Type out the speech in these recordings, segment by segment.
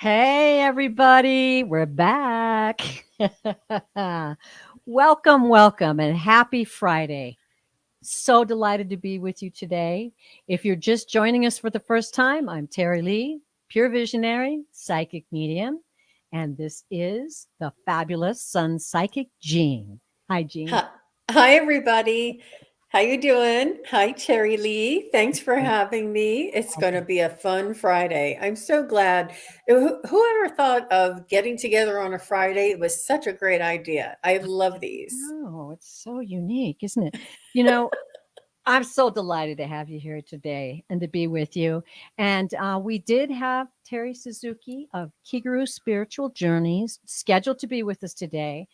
Hey, everybody, we're back. Welcome, welcome, and happy Friday. So delighted to be with you today. If you're just joining us for the first time, I'm Terry Lee, pure visionary, psychic medium, and this is the fabulous Sun Psychic Jean. Hi, Jean. Hi, hi everybody. How you doing? Hi, Terry Lee. Thanks for having me. It's going to be a fun Friday. I'm so glad. Whoever thought of getting together on a Friday? It was such a great idea. I love these. Oh, it's so unique, isn't it? You know, I'm so delighted to have you here today and to be with you. And we did have Terri Suzuki of Kiguru Spiritual Journeys scheduled to be with us today.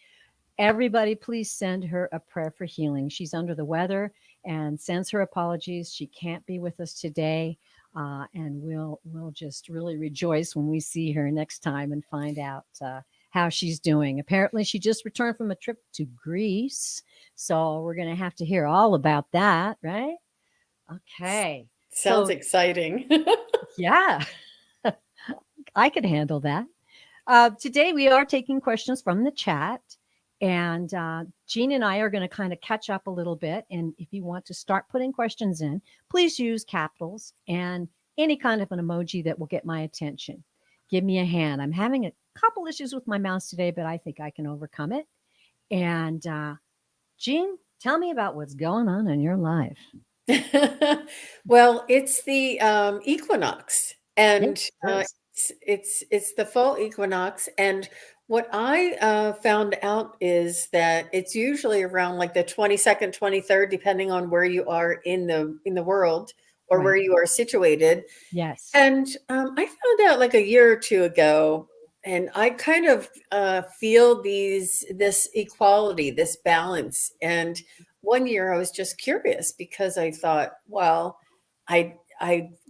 Everybody, please send her a prayer for healing. She's under the weather and sends her apologies. She can't be with us today, and we'll just really rejoice when we see her next time and find out how she's doing. Apparently, she just returned from a trip to Greece, so we're going to have to hear all about that, right? Okay, Sounds so exciting. yeah, I could handle that. Today, we are taking questions from the chat, and Jean and I are going to kind of catch up a little bit. And if you want to start putting questions in, please use capitals and any kind of an emoji that will get my attention. Give me a hand. I'm having a couple issues with my mouse today, but I think I can overcome it. And Jean, tell me about what's going on in your life. Well, it's the equinox, Yes, and it is. it's the fall equinox. And what I found out is that it's usually around like the 22nd, 23rd, depending on where you are in the world or where Right. you are situated. Yes. And I found out like a year or two ago, and I kind of feel this equality, this balance. And one year I was just curious because I thought, well, I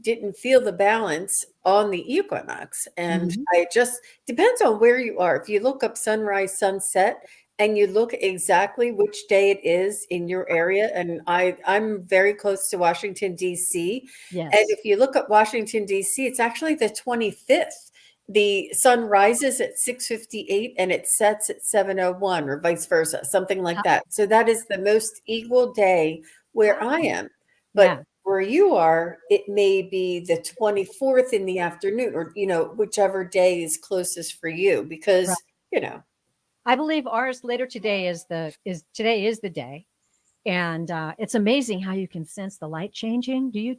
didn't feel the balance on the equinox, and Hmm. I just depends on where you are. If you look up sunrise, sunset, and you look exactly which day it is in your area, and I'm very close to Washington D.C. And Yes. if you look up Washington, D.C., it's actually the 25th. The sun rises at 6:58 and it sets at 7:01 or vice versa, something like How, that. So that is the most equal day where I wow. am. Yeah. But where you are, it may be the 24th in the afternoon or, whichever day is closest for you because, you know, I believe ours later today is today is the day, and it's amazing how you can sense the light changing. Do you?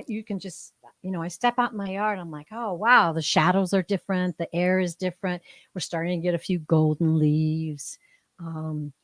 You can just I step out in my yard. I'm like, oh wow, the shadows are different. The air is different. We're starting to get a few golden leaves.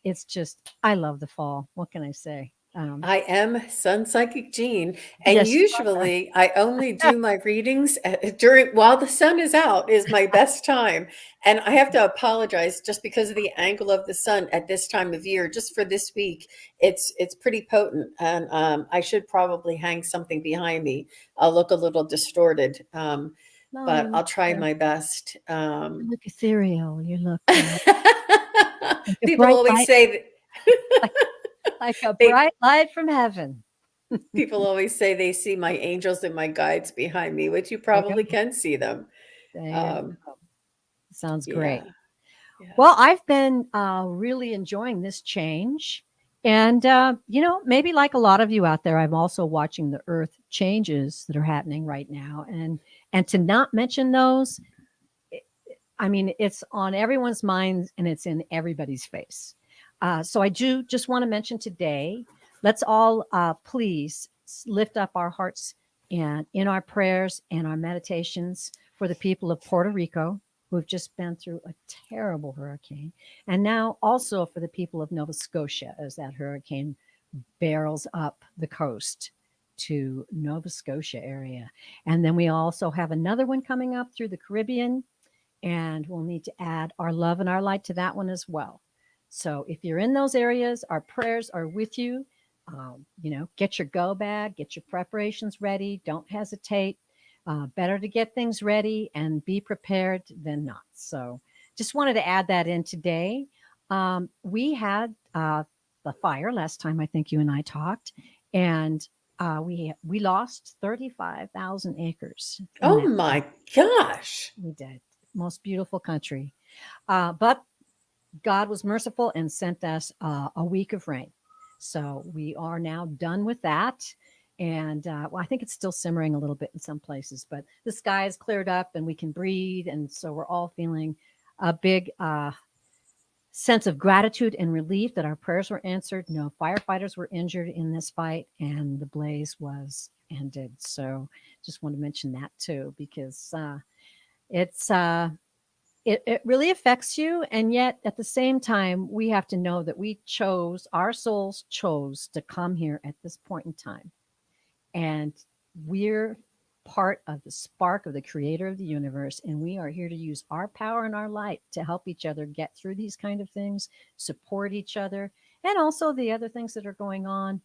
It's just I love the fall. What can I say? I am Sun Psychic Jean, and Yes, you are. usually I only do my readings during while the sun is out is my best time. And I have to apologize just because of the angle of the sun at this time of year. Just for this week, it's pretty potent, and I should probably hang something behind me. I'll look a little distorted, No, but I'll try my best. you look ethereal. You look like a People bright always light, say like like a they bright light from heaven. People always say they see my angels and my guides behind me, which you There you probably go. can see them. There you Um, go. Sounds great. yeah, yeah. Well, I've been really enjoying this change. And, maybe like a lot of you out there, I'm also watching the earth changes that are happening right now. And to not mention those, I mean, it's on everyone's minds and it's in everybody's face. So I do just want to mention today, let's all please lift up our hearts and in our prayers and our meditations for the people of Puerto Rico who have just been through a terrible hurricane. And now also for the people of Nova Scotia as that hurricane barrels up the coast to Nova Scotia area. And then we also have another one coming up through the Caribbean, and we'll need to add our love and our light to that one as well. So if you're in those areas, our prayers are with you. Get your go bag, get your preparations ready. Don't hesitate. Better to get things ready and be prepared than not. So just wanted to add that in today. We had the fire last time I think you and I talked, and we lost 35,000 acres in Oh that. my gosh. We did. most beautiful country. But God was merciful and sent us a week of rain. So we are now done with that. And well, I think it's still simmering a little bit in some places, but the sky is cleared up and we can breathe. And so we're all feeling a big sense of gratitude and relief that our prayers were answered. No firefighters were injured in this fight, and the blaze was ended. So just want to mention that too, because it's it really affects you, and yet at the same time we have to know that our souls chose to come here at this point in time, and we're part of the spark of the creator of the universe, and we are here to use our power and our light to help each other get through these kind of things, support each other, and also the other things that are going on,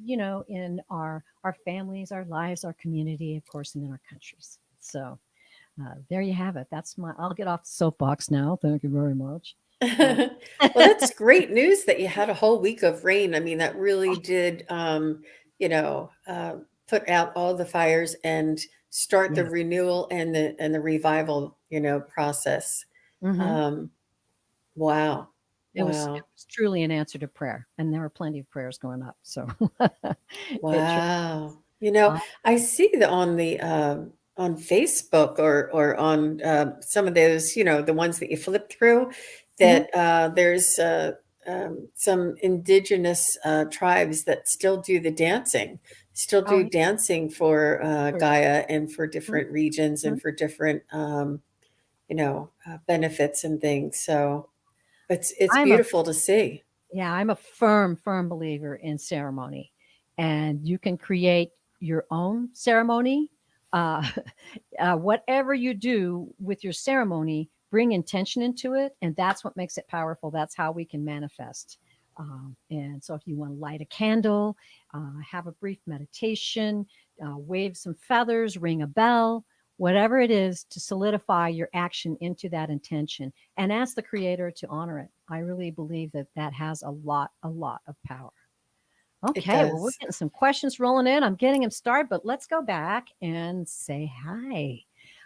in our families, our lives, our community, of course, and in our countries. So there you have it. I'll get off the soapbox now. Thank you very much. Uh, Well, that's great news that you had a whole week of rain. I mean, that really did, you know, put out all the fires and start the yeah. renewal and the revival, process. Hmm. Um, wow, It wow, was truly an answer to prayer, and there were plenty of prayers going up. So it truly wow. was. Uh, I see that on Facebook or on some of those, the ones that you flip through, mhm. that there's some indigenous tribes that still do the dancing, still Oh, do dancing for yeah. Gaia and for Mhm, different regions mhm. and for different, benefits and things. So it's I'm a beautiful to see. Yeah, I'm a firm, firm believer in ceremony, and you can create your own ceremony. Uh, whatever you do with your ceremony, bring intention into it, and that's what makes it powerful. That's how we can manifest. And so, if you want to light a candle, have a brief meditation, wave some feathers, ring a bell, whatever it is to solidify your action into that intention, and ask the Creator to honor it. I really believe that that has a lot of power. It Okay, well, we're does. getting some questions rolling in. I'm getting them started, but let's go back and say hi.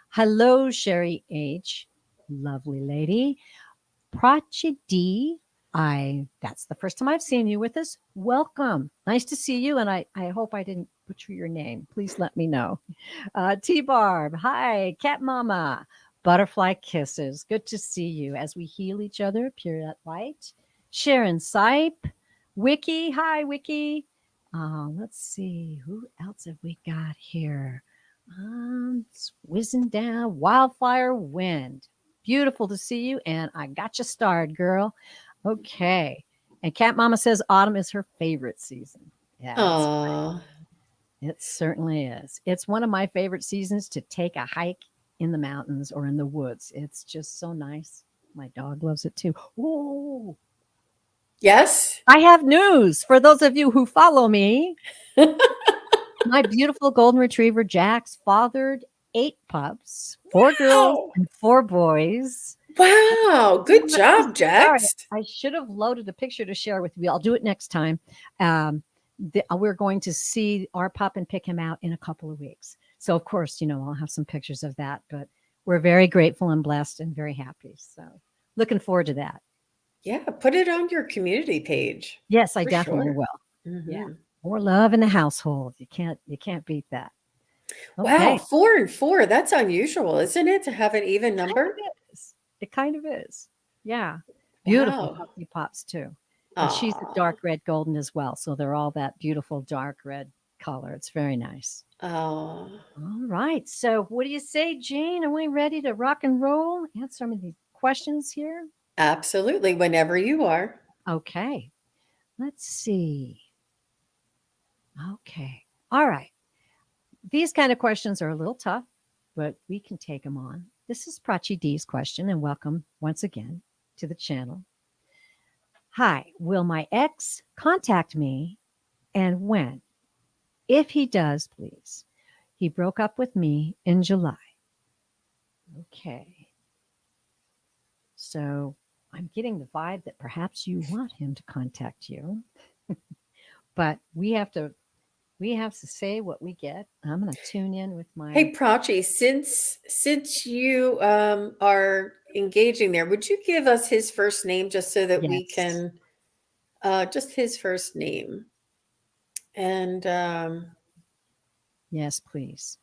Hello, Sherry H. Lovely lady. Prachi D. That's the first time I've seen you with us. Welcome. Nice to see you. And I hope I didn't butcher your name. Please let me know. T Barb. Hi. Cat Mama. Butterfly kisses. Good to see you as we heal each other. Pure that light. Sharon Sipe. Wiki. Hi, Wiki. Let's see. Who else have we got here? It's whizzing down. Wildfire Wind. Beautiful to see you. And I got you starred, girl. Okay. And Cat Mama says autumn is her favorite season. Yeah, Aw. it certainly is. It's one of my favorite seasons to take a hike in the mountains or in the woods. It's just so nice. My dog loves it too. Ooh, Yes. I have news for those of you who follow me. My beautiful golden retriever Jax fathered 8 pups, 4 girls Wow. and 4 boys. Wow. Good job, Sorry, Jax. I should have loaded a picture to share with you. I'll do it next time. We're going to see our pup and pick him out in a couple of weeks. So, of course, I'll have some pictures of that, but we're very grateful and blessed and very happy. So, looking forward to that. Yeah, put it on your community page Yes, I for definitely sure. will. Yeah. Hmm. More love in the household. You can't beat that. Wow, Okay. 4 and 4. That's unusual, isn't it, to have an even Kind number? of is. It kind of is. Yeah. Beautiful Wow. puppy pops too. And she's a Aw. dark red golden as well. So they're all that beautiful dark red color. It's very nice. Aw. All right. So what do you say, Jane? Are we ready to rock and roll? Answer some of these questions here. Absolutely. Whenever you are. Okay. Let's see. Okay. All right. These kind of questions are a little tough, but we can take them on. This is Prachi D's question, and welcome once again to the channel. Hi, will my ex contact me and when? If he does, please. He broke up with me in July. Okay. So I'm getting the vibe that perhaps you want him to contact you, but we have to We have to say what we get. I'm going to tune in with my Hey, Prachi, since you are engaging there, would you give us his first name just so that we yes. can just his first name? And Yes, please.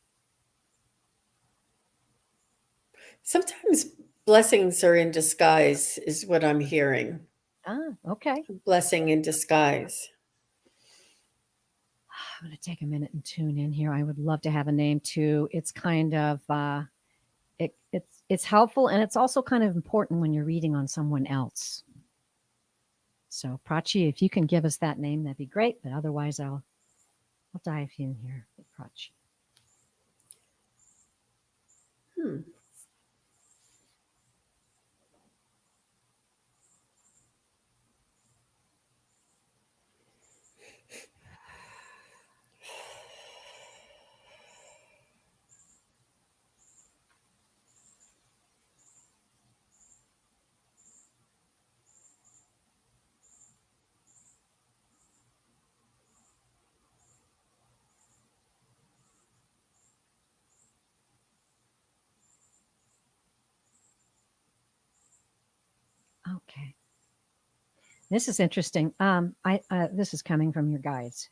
sometimes blessings are in disguise, is what I'm hearing. Ah, okay. Blessing in disguise. I'm going to take a minute and tune in here. I would love to have a name too. It's kind of it's helpful and it's also kind of important when you're reading on someone else. So Prachi, if you can give us that name, that'd be great. But otherwise, I'll dive in here with Prachi. Hmm. Okay, this is interesting. I this is coming from your guides.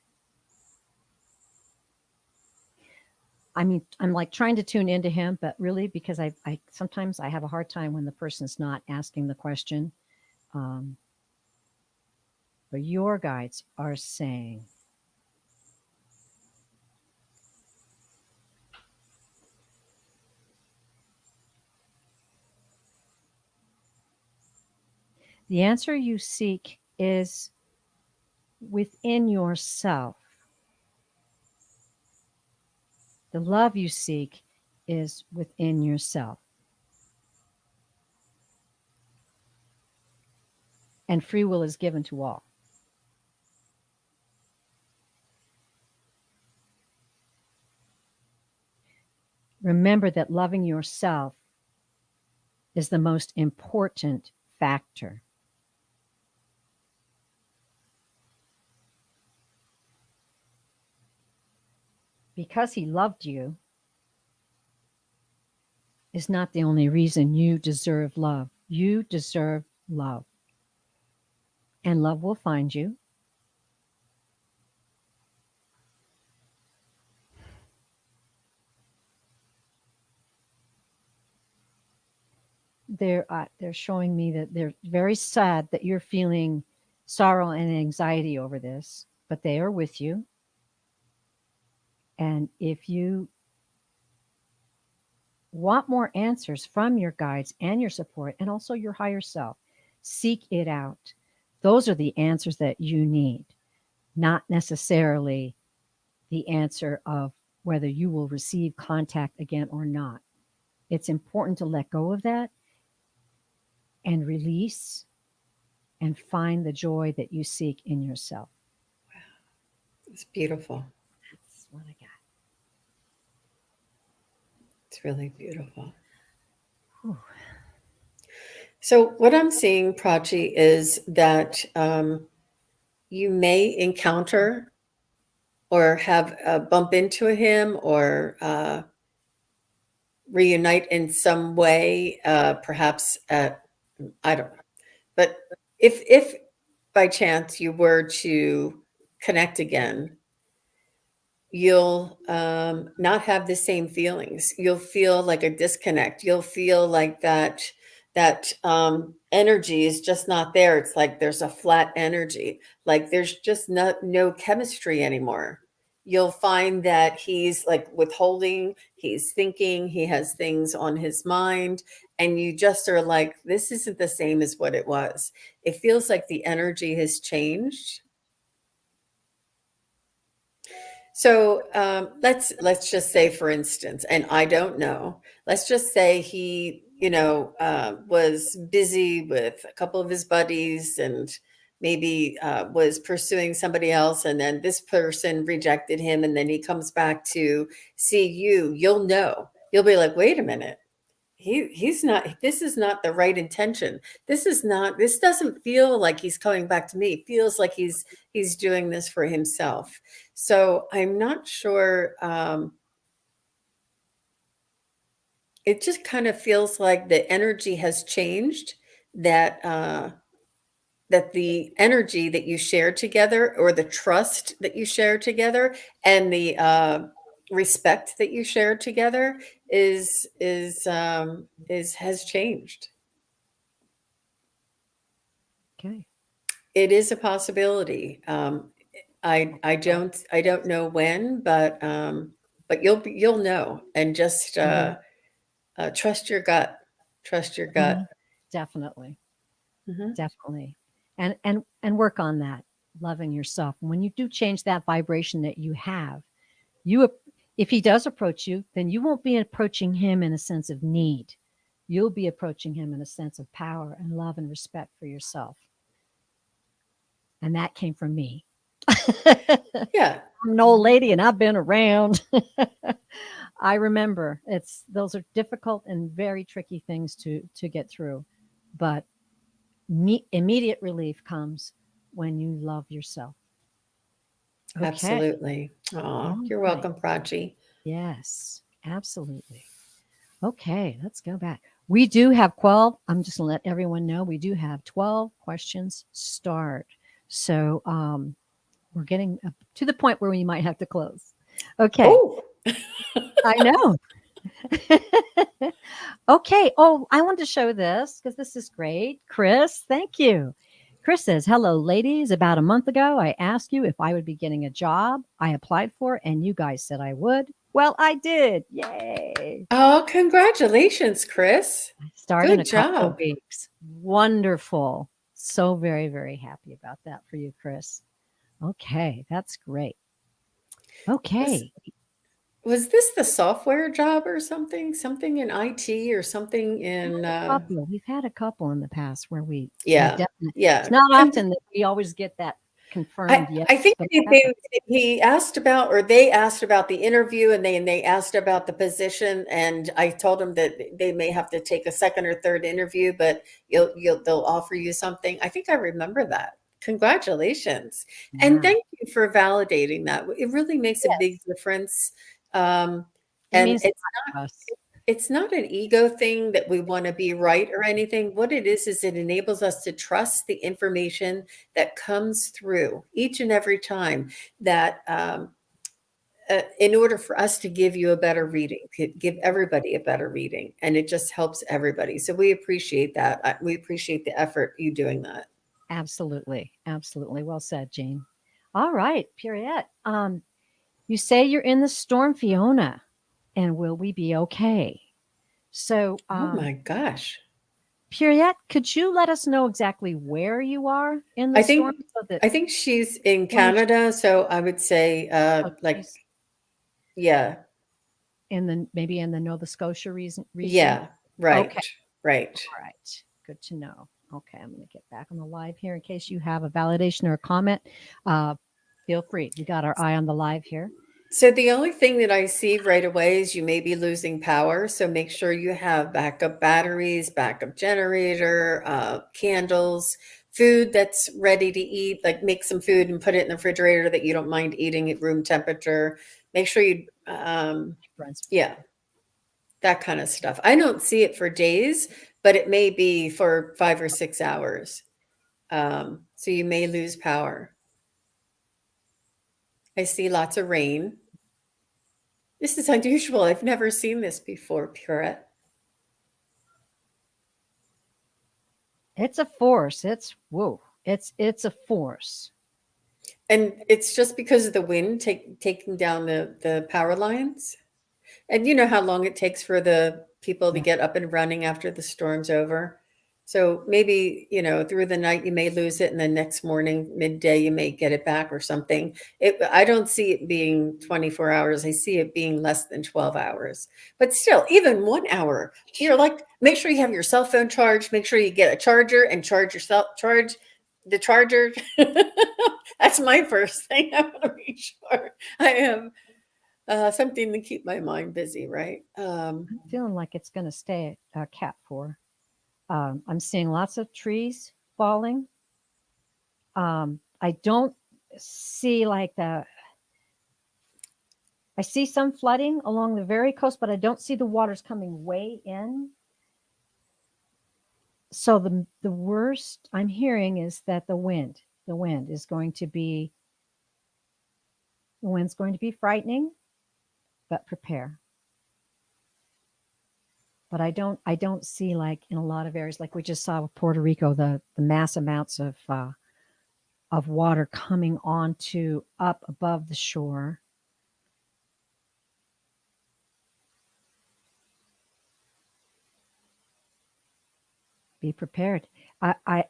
I mean, I'm like trying to tune into him, but really because I sometimes I have a hard time when the person's not asking the question. Um, but your guides are saying the answer you seek is within yourself. The love you seek is within yourself. And free will is given to all. Remember that loving yourself is the most important factor. Because he loved you is not the only reason you deserve love. You deserve love. And love will find you. They're showing me that they're very sad that you're feeling sorrow and anxiety over this, but they are with you. And if you want more answers from your guides and your support and also your higher self, seek it out. Those are the answers that you need, not necessarily the answer of whether you will receive contact again or not. It's important to let go of that and release and find the joy that you seek in yourself. It's beautiful. That's what I got. It's really beautiful. Whew. So what I'm seeing, Prachi, is that you may encounter or have bump into him or reunite in some way, perhaps at I don't know. But if by chance you were to connect again, you'll not have the same feelings. You'll feel like a disconnect. You'll feel like that energy is just not there. It's like there's a flat energy. Like there's just no chemistry anymore. You'll find that he's like withholding, he's thinking, he has things on his mind, and you just are like, this isn't the same as what it was. It feels like the energy has changed. So let's just say, for instance, and I don't know. Let's just say he, was busy with a couple of his buddies, and maybe was pursuing somebody else, and then this person rejected him, and then he comes back to see you. You'll know. You'll be like, wait a minute. he's not, this is not the right intention. This doesn't feel like he's coming back to me. It feels like he's doing this for himself. So I'm not sure. It just kind of feels like the energy has changed, that that the energy that you share together, or the trust that you share together, and the respect that you share together is has changed. Okay. It is a possibility. I don't know when, but you'll know, and just Mhm. trust your gut. Trust your gut. Mhm. Definitely. Hmm. Definitely. And work on that, loving yourself. And when you do change that vibration that you have, you if he does approach you, then you won't be approaching him in a sense of need. You'll be approaching him in a sense of power and love and respect for yourself. And that came from me. Yeah. I'm an old Hmm. lady and I've been around. I remember it's those are difficult and very tricky things to get through. But immediate relief comes when you love yourself. Okay. Absolutely. Oh, All you're right. welcome, Prachi. Yes, absolutely. Okay, let's go back. We do have 12. I'm just going to let everyone know we do have 12 questions start. So we're getting up to the point where we might have to close. Okay, Oh, I know. Okay. Oh, I want to show this because this is great. Chris, thank you. Chris says, hello, ladies. About a month ago, I asked you if I would be getting a job I applied for, and you guys said I would. Well, I did. Yay. oh, congratulations, Chris. Start in a Good couple of job. weeks. Wonderful. So very, very happy about that for you, Chris. Okay, that's great. Was Okay. was this the software job or something? Something in IT or something in We've had a couple in the past where we yeah. definitely it's Yeah. not often that we always get that I confirmed yes, I think but it happens. he asked about, or they asked about the interview, and they asked about the position, and I told them that they may have to take a second or third interview, but they'll offer you something. I think I remember that. Congratulations. And Yeah. thank you for validating that. It really makes a big Yes. difference. Um, It and means a lot to us. it's not an ego thing that we want to be right or anything. What it is it enables us to trust the information that comes through each and every time, that in order for us to give you a better reading, give everybody a better reading, and it just helps everybody. So we appreciate that. We appreciate the effort you doing that. Absolutely. Absolutely. Well said, Jean. All right, Periette. You say you're in the storm Fiona, and will we be okay? So, Oh my gosh. Periette, could you let us know exactly where you are in the I storm think so that I think she's in when we Canada, so I would say oh, like, she's yeah, in the maybe in the Nova Scotia region? yeah, Okay. right, right. All right. Good to know. Okay, I'm going to get back on the live here in case you have a validation or a comment. Uh, feel free. We got our eye on the live here. So the only thing that I see right away is you may be losing power. So make sure you have backup batteries, backup generator, candles, food that's ready to eat. Like make some food and put it in the refrigerator that you don't mind eating at room temperature. Make sure you, Friends. yeah, that kind of stuff. I don't see it for days, but it may be for 5 or 6 hours. So you may lose power. I see lots of rain. This is unusual. I've never seen this before, Purette. It's a force. It's whoa. It's a force. And it's just because of the wind taking down the power lines. And you know how long it takes for the people to Yeah. get up and running after the storm's over. So maybe, through the night you may lose it, and then next morning, midday, you may get it back or something. I don't see it being 24 hours. I see it being less than 12 hours. But still, even 1 hour, you're like, make sure you have your cell phone charged, make sure you get a charger and charge the charger. That's my first thing. I want to make sure I am. Something to keep my mind busy, right? I'm feeling like it's going to stay a cat 4. I'm seeing lots of trees falling. I don't see like I see some flooding along the very coast, but I don't see the waters coming way in. So the worst I'm hearing is that the wind is going to be the wind's going to be frightening, but prepare. But I don't see like in a lot of areas like we just saw with Puerto Rico the mass amounts of water coming onto up above the shore. Be prepared. I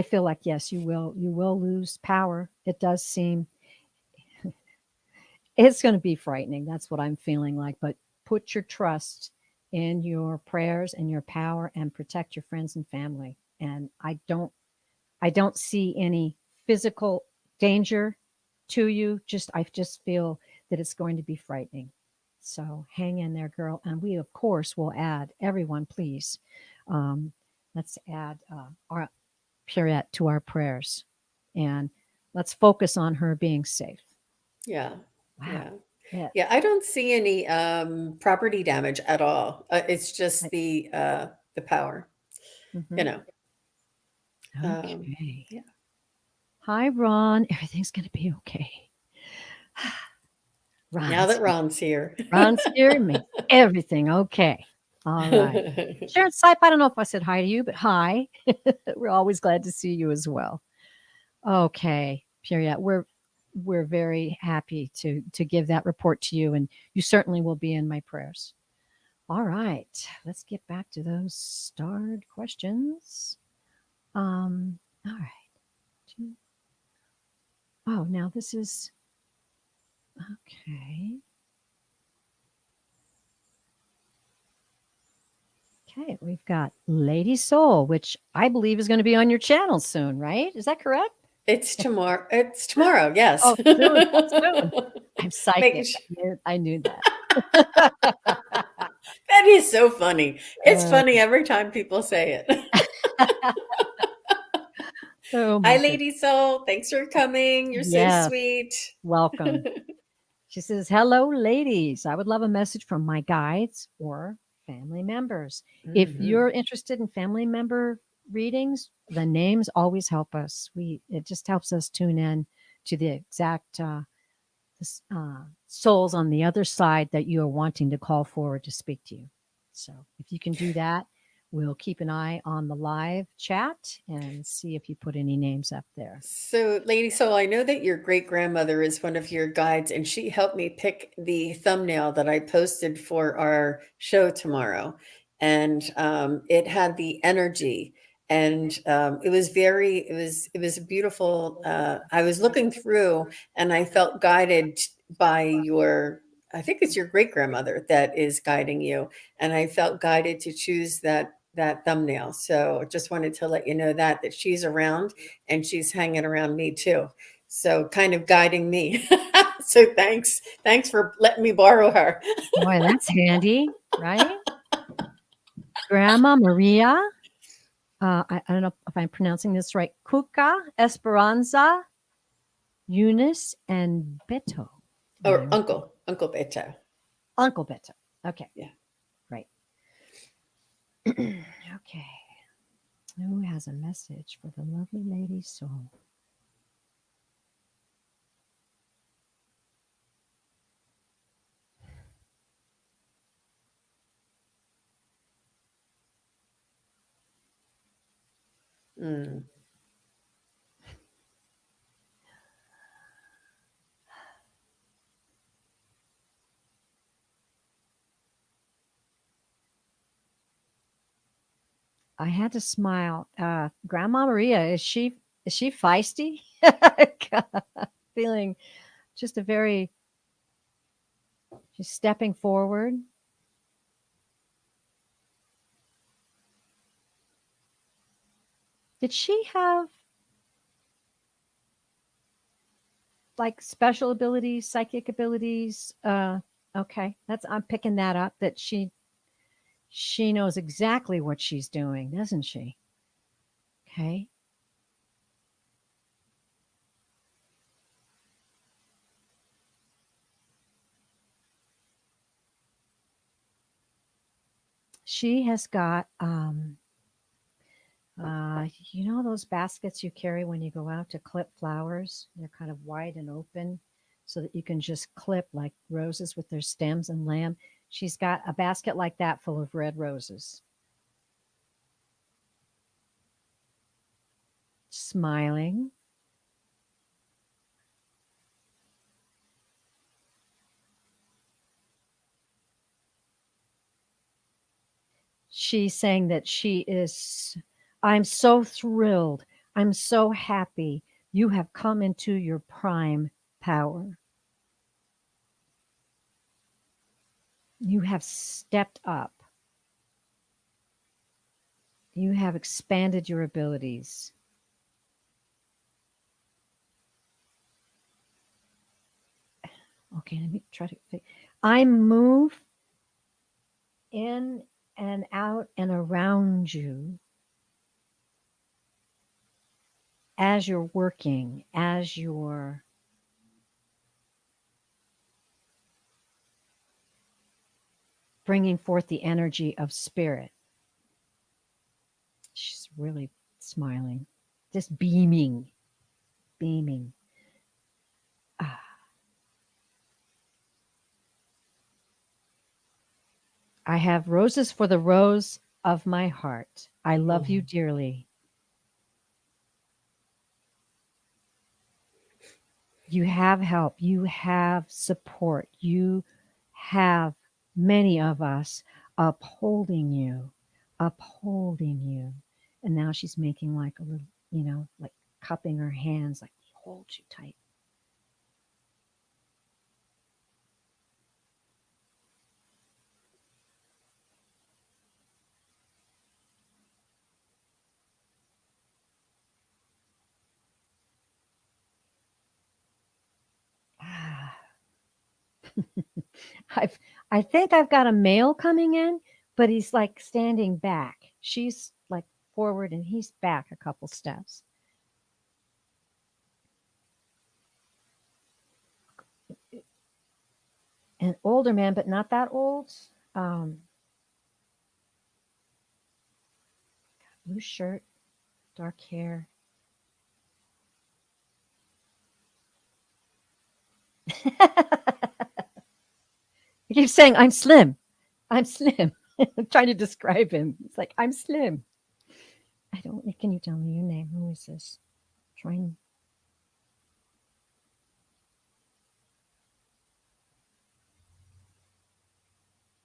feel like yes, you will lose power. It does seem it's going to be frightening. That's what I'm feeling like. But put your trust in your prayers and your power and protect your friends and family. And I don't see any physical danger to you. I just feel that it's going to be frightening. So hang in there, girl. And we, of course, will add everyone, please. Um, let's add our Purette to our prayers, and let's focus on her being safe. Yeah, Wow. yeah. Yeah. Yeah, I don't see any property damage at all. It's just I- the power, you mhm. know. Um, Okay. yeah. Hi, Ron. Everything's going to be okay. Now Ron's that here. Ron's here. Ron's here makes everything okay. All right. Sharon Sipe, I don't know if I said hi to you, but hi. We're always glad to see you as well. Okay, Puriat, we're very happy to give that report to you, and you certainly will be in my prayers. All right, let's get back to those starred questions. All right. Oh, now this is okay. Okay, we've got Lady Soul, which I believe is going to be on your channel soon, right? Is that correct? It's tomorrow. It's tomorrow, yes. Oh, soon. Oh, soon. I'm Making psychic. sure. I knew that. That is so funny. It's uh, funny every time people say it. oh Hi, my goodness. Lady Soul. Thanks for coming. You're so Yes. sweet. Welcome. She says, "Hello, ladies. I would love a message from my guides or family members. If Mhm. you're interested in family member readings, the names always help us. It just helps us tune in to the exact souls on the other side that you are wanting to call forward to speak to you. So if you can do that, we'll keep an eye on the live chat and see if you put any names up there." So, Lady Soul, I know that your great grandmother is one of your guides, and she helped me pick the thumbnail that I posted for our show tomorrow. And it had the energy, and it was a beautiful. I was looking through, and I felt guided by I think it's your great grandmother that is guiding you, and I felt guided to choose that thumbnail. So, just wanted to let you know that she's around and she's hanging around me too. So kind of guiding me. So thanks for letting me borrow her. Boy, that's handy, right? Grandma Maria. I don't know if I'm pronouncing this right. Cuca, Esperanza, Eunice, and Beto. Am I Or right? Uncle Beto. Uncle Beto. Okay, Yeah. right. Okay. Who has a message for the lovely lady soul? Mm. I had to smile. Grandma Maria, is she feisty? God, feeling just a very she's stepping forward. Did she have like special abilities, psychic abilities. Okay, that's I'm picking that up. That she knows exactly what she's doing, doesn't she? Okay. She has got those baskets you carry when you go out to clip flowers? They're kind of wide and open so that you can just clip like roses with their stems and lamb. She's got a basket like that full of red roses. Smiling. She's saying that I'm so thrilled. I'm so happy. You have come into your prime power. You have stepped up. You have expanded your abilities. Okay, let me try to think. I move in and out and around you as you're working, as you're bringing forth the energy of spirit. She's really smiling, just beaming, beaming. Ah, I have roses for the rose of my heart. I love you Mhm. dearly. You have help. You have support. You have many of us upholding you. And now she's making like a little, like cupping her hands, like hold you tight. Ah, I've, I think I've got a male coming in, but he's like standing back. She's like forward and he's back a couple steps. An older man, but not that old. Um, Blue shirt, dark hair. He keeps saying, I'm slim. I'm slim. I'm trying to describe him. It's like, I'm slim. I don't, can you tell me your name? Who is this? Trying.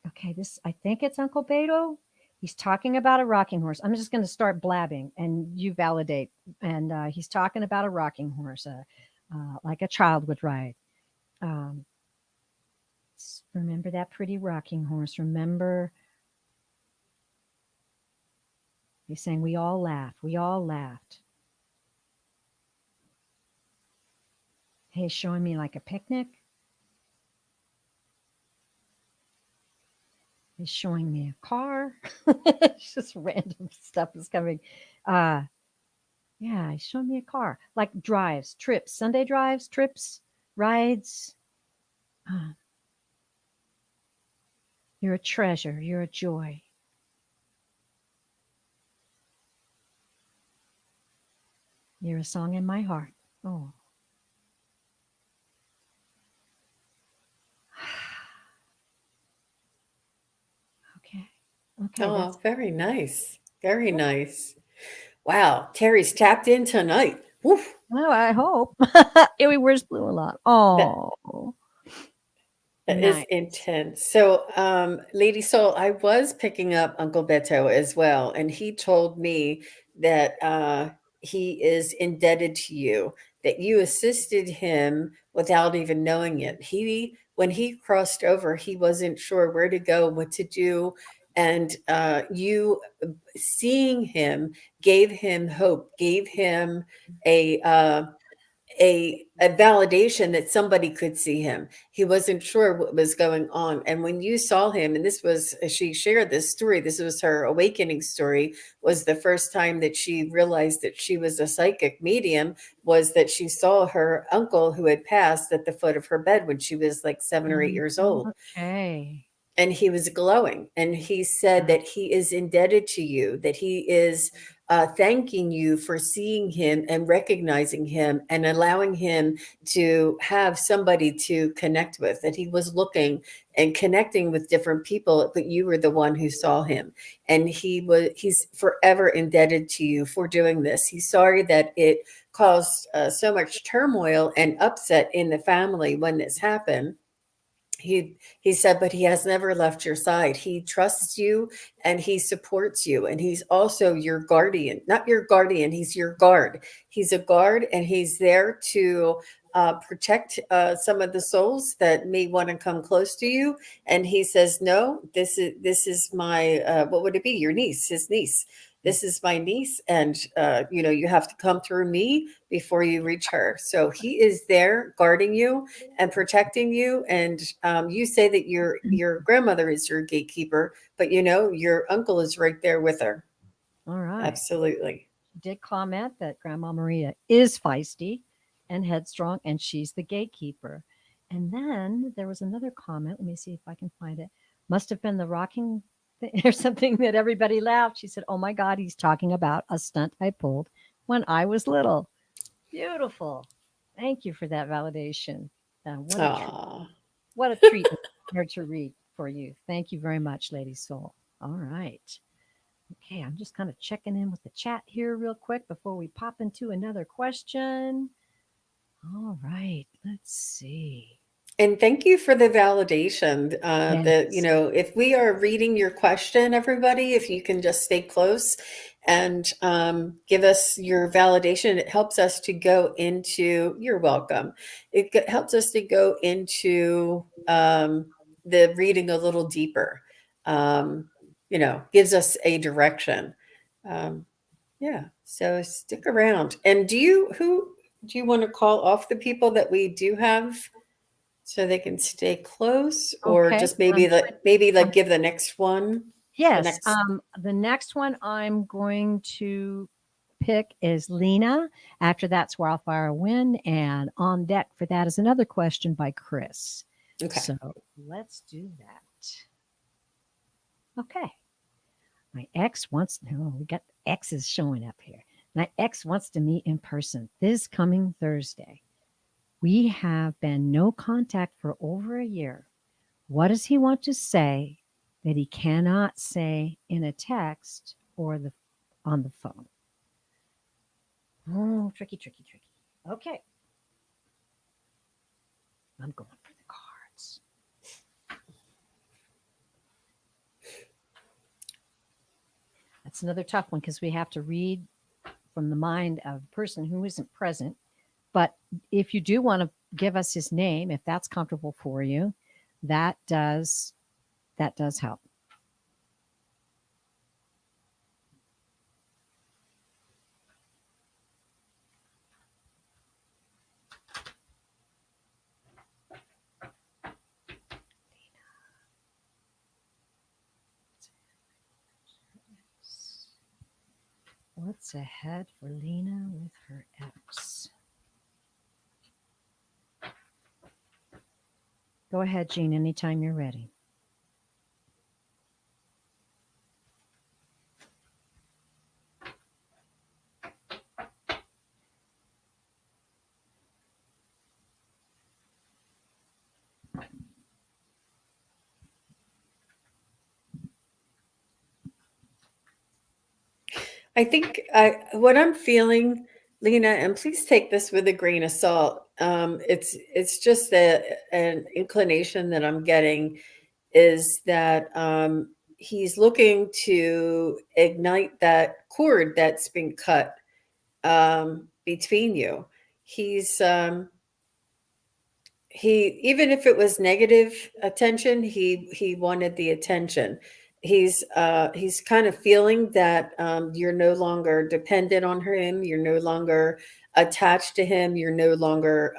Okay, I think it's Uncle Beto. He's talking about a rocking horse. I'm just going to start blabbing and you validate. And he's talking about a rocking horse, like a child would ride. Um, remember that pretty rocking horse. Remember, he's saying, we all laughed. We all laughed. Hey, showing me like a picnic. He's showing me a car. It's just random stuff is coming. Uh, yeah, he's showing me a car. Like drives, trips, Sunday drives, trips, rides. Uh, you're a treasure. You're a joy. You're a song in my heart. Oh, okay. Okay, that's Oh, very nice. Very nice. Wow, Terry's tapped in tonight. Woof. well, I hope. Ewy wears blue a lot. That Oh, that is nice. intense. So, Lady Soul, I was picking up Uncle Beto as well, and he told me that he is indebted to you, that you assisted him without even knowing it. When he crossed over, he wasn't sure where to go, what to do, and you seeing him gave him hope, gave him a a validation that somebody could see him. He wasn't sure what was going on. And when you saw him, and this was, she shared this story, this was her awakening story, was the first time that she realized that she was a psychic medium, was that she saw her uncle who had passed at the foot of her bed when she was like 7 or 8 years old, Okay. and he was glowing, and he said that he is indebted to you, that he is thanking you for seeing him and recognizing him and allowing him to have somebody to connect with, that he was looking and connecting with different people, but you were the one who saw him, and he's forever indebted to you for doing this. He's sorry that it caused so much turmoil and upset in the family when this happened. He said, but he has never left your side. He trusts you and he supports you, and he's also your guardian. Not your guardian, he's your guard. He's a guard, and he's there to protect some of the souls that may want to come close to you. And he says, no, this is my what would it be, your niece, his niece. This is my niece, and you have to come through me before you reach her. So he is there guarding you and protecting you. And you say that your grandmother is your gatekeeper, but your uncle is right there with her. All right. Absolutely. Did comment that Grandma Maria is feisty and headstrong, and she's the gatekeeper. And then there was another comment. Let me see if I can find it. Must have been the rocking thing or something that everybody laughed. She said, "Oh my God, he's talking about a stunt I pulled when I was little." Beautiful. Thank you for that validation. What a treat! Ah, What a treat and honor to read for you. Thank you very much, Lady Soul. All right. Okay, I'm just kind of checking in with the chat here real quick before we pop into another question. All right, let's see. and thank you for the validation. That Yes. if we are reading your question, everybody, if you can just stay close and give us your validation, it helps us to go into. You're welcome. Helps us to go into the reading a little deeper. Gives us a direction. Um, yeah. So stick around. And do you want to call off the people that we do have, so they can stay close, or Okay. just maybe like I'm give the next one, the yes. next. The next one I'm going to pick is Lena. After that's Wildfire Wind, and on deck for that is another question by Chris. Okay. So let's do that. Okay. My ex wants, no, we got X's showing up here. My ex wants to meet in person this coming Thursday. We have been no contact for over a year. What does he want to say that he cannot say in a text or on the phone? Oh, tricky, tricky, tricky. Okay, I'm going for the cards. That's another tough one because we have to read from the mind of a person who isn't present. But if you do want to give us his name, if that's comfortable for you, that does help. What's ahead for Lena with her ex? Go ahead, Jean, anytime you're ready. I think what I'm feeling, Lena, and please take this with a grain of salt. It's just an inclination that I'm getting, is that he's looking to ignite that cord that's been cut between you. He's he even if it was negative attention, he wanted the attention. He's kind of feeling that you're no longer dependent on him. You're no longer attached to him. You're no longer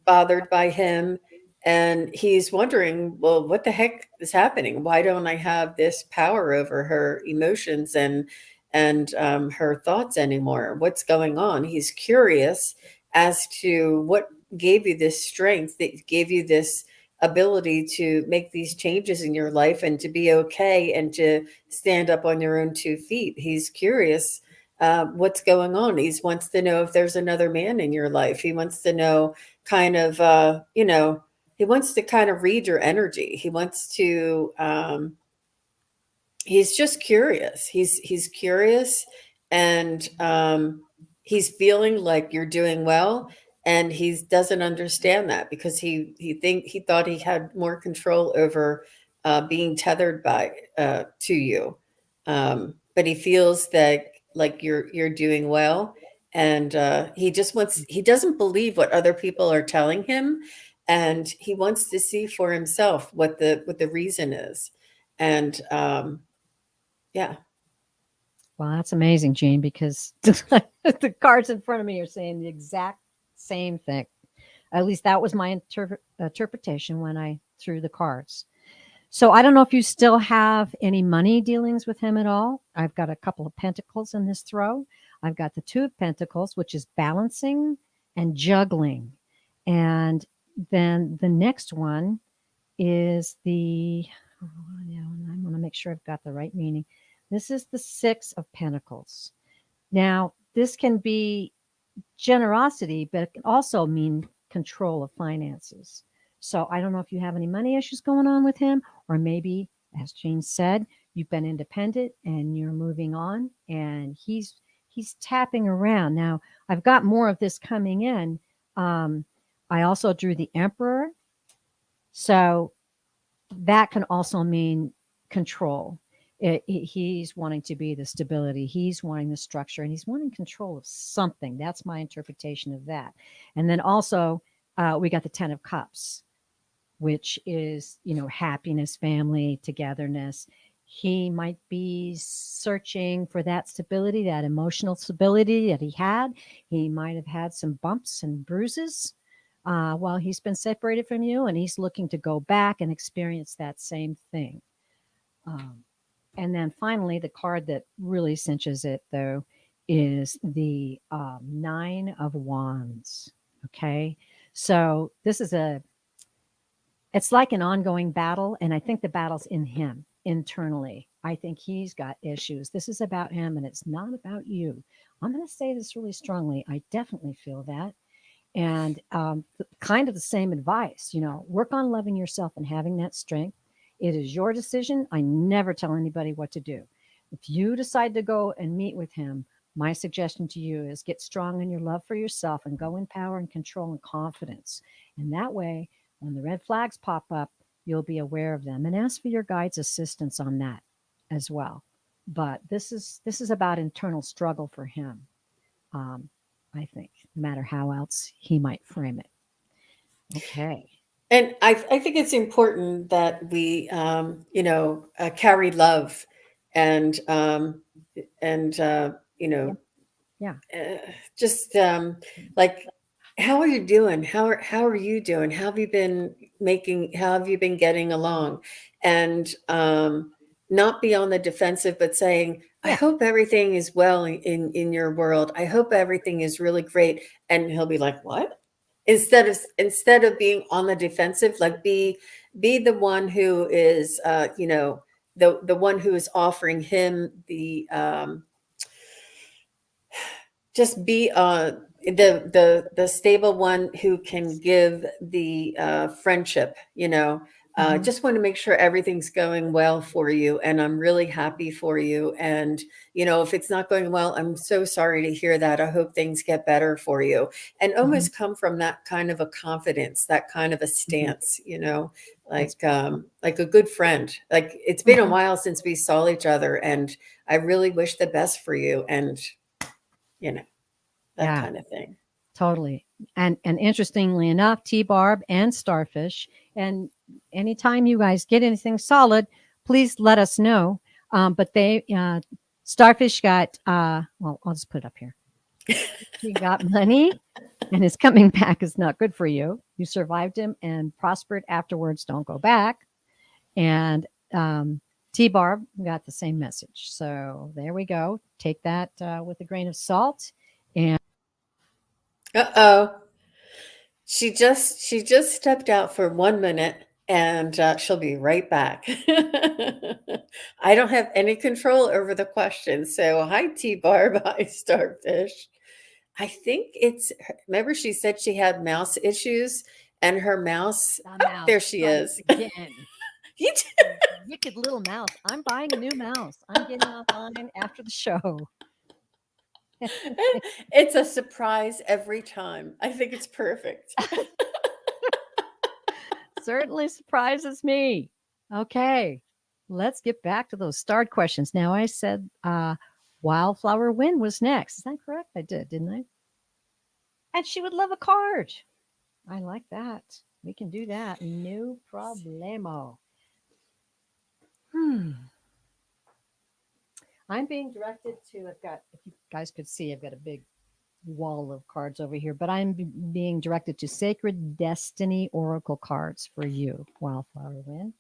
bothered by him. And he's wondering, well, what the heck is happening? Why don't I have this power over her emotions and her thoughts anymore? What's going on? He's curious as to what gave you this strength, that gave you this ability to make these changes in your life and to be okay and to stand up on your own 2 feet. He's curious what's going on. He wants to know if there's another man in your life. He wants to know kind of he wants to kind of read your energy. He wants to he's just curious. He's curious, and he's feeling like you're doing well, and he doesn't understand that because he thought he had more control over being tethered by to you, but he feels that like you're doing well, and he doesn't believe what other people are telling him, and he wants to see for himself what the reason is, and yeah. Well, that's amazing, Gene, because the cards in front of me are saying the exact same thing. At least that was my interpretation when I threw the cards. So I don't know if you still have any money dealings with him at all. I've got a couple of pentacles in this throw. I've got the two of pentacles, which is balancing and juggling. And then the next one is the, oh, yeah, I want to make sure I've got the right meaning. This is the Six of Pentacles. Now, this can be generosity, but it can also mean control of finances. So I don't know if you have any money issues going on with him, or maybe, as Jane said, you've been independent and you're moving on, and he's tapping around. Now, I've got more of this coming in. I also drew the Emperor, so that can also mean control. He's wanting to be the stability. He's wanting the structure, and he's wanting control of something. That's my interpretation of that. And then also, we got the Ten of Cups, which is, happiness, family, togetherness. He might be searching for that stability, that emotional stability that he had. He might have had some bumps and bruises while he's been separated from you, and he's looking to go back and experience that same thing. Um, and then finally, the card that really cinches it, though, is the Nine of Wands. Okay. So this is it's like an ongoing battle. And I think the battle's in him internally. I think he's got issues. This is about him and it's not about you. I'm going to say this really strongly. I definitely feel that. And kind of the same advice, work on loving yourself and having that strength. It is your decision. I never tell anybody what to do. If you decide to go and meet with him, my suggestion to you is get strong in your love for yourself and go in power and control and confidence. And that way, when the red flags pop up, you'll be aware of them and ask for your guide's assistance on that as well. But this is about internal struggle for him. I think, no matter how else he might frame it. Okay. And I think it's important that we, carry love and, and, Yeah. Yeah. uh, just like, how are you doing? How are you doing? How have you been getting along? And not be on the defensive, but saying, I Yeah. hope everything is well in your world. I hope everything is really great. And he'll be like, what? Instead of being on the defensive, like be the one who is the one who is offering him the just be the stable one who can give the friendship, Hmm. just want to make sure everything's going well for you, and I'm really happy for you, and if it's not going well, I'm so sorry to hear that. I hope things get better for you, and Hmm. almost come from that kind of a confidence, that kind of a Hmm. stance, That's like a good friend. Like, it's been a mhm. while since we saw each other, and I really wish the best for you, and you know that Yeah, kind of thing. totally. And interestingly enough, T-barb and starfish. And anytime you guys get anything solid, please let us know. But they starfish got well, I'll just put it up here. He got money, and his coming back is not good for you. You survived him and prospered afterwards. Don't go back. And T Barb got the same message. So there we go. Take that with a grain of salt. And Uh-oh. She just stepped out for 1 minute and she'll be right back. I don't have any control over the question. So hi T Barb, hi Starfish. I think remember she said she had mouse issues and her mouse, the oh, mouse there she strikes is. again. You The wicked little mouse. I'm buying a new mouse. I'm getting online after the show. It's a surprise every time. I think it's perfect. Certainly surprises me. Okay, let's get back to those starred questions. Now, I said Wildflower Wind was next. Is that correct? I did, didn't I? And she would love a card. I like that. We can do that. No problemo. Hmm. I'm being directed to, I've got, if you guys could see, I've got a big wall of cards over here, but I'm being directed to Sacred Destiny Oracle cards for you, Wildflower Wind.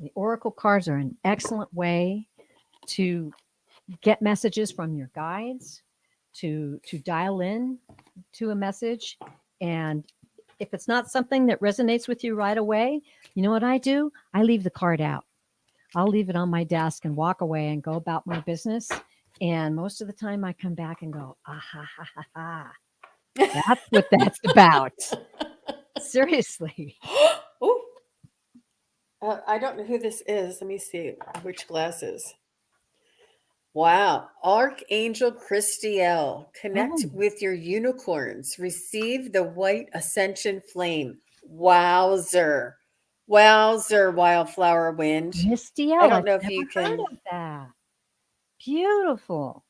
The Oracle cards are an excellent way to get messages from your guides, to dial in to a message. And if it's not something that resonates with you right away, you know what I do? I leave the card out. I'll leave it on my desk and walk away and go about my business. And most of the time I come back and go, ah ha ha ha ha. That's what that's about. Seriously. Ooh, I don't know who this is. Let me see which glasses. Wow. Archangel Christiel, connect Oh, with your unicorns. Receive the white ascension flame. Wowzer. Wowzer, Wildflower Wind. Misty I L. don't I've know if you never heard can. of that. Beautiful.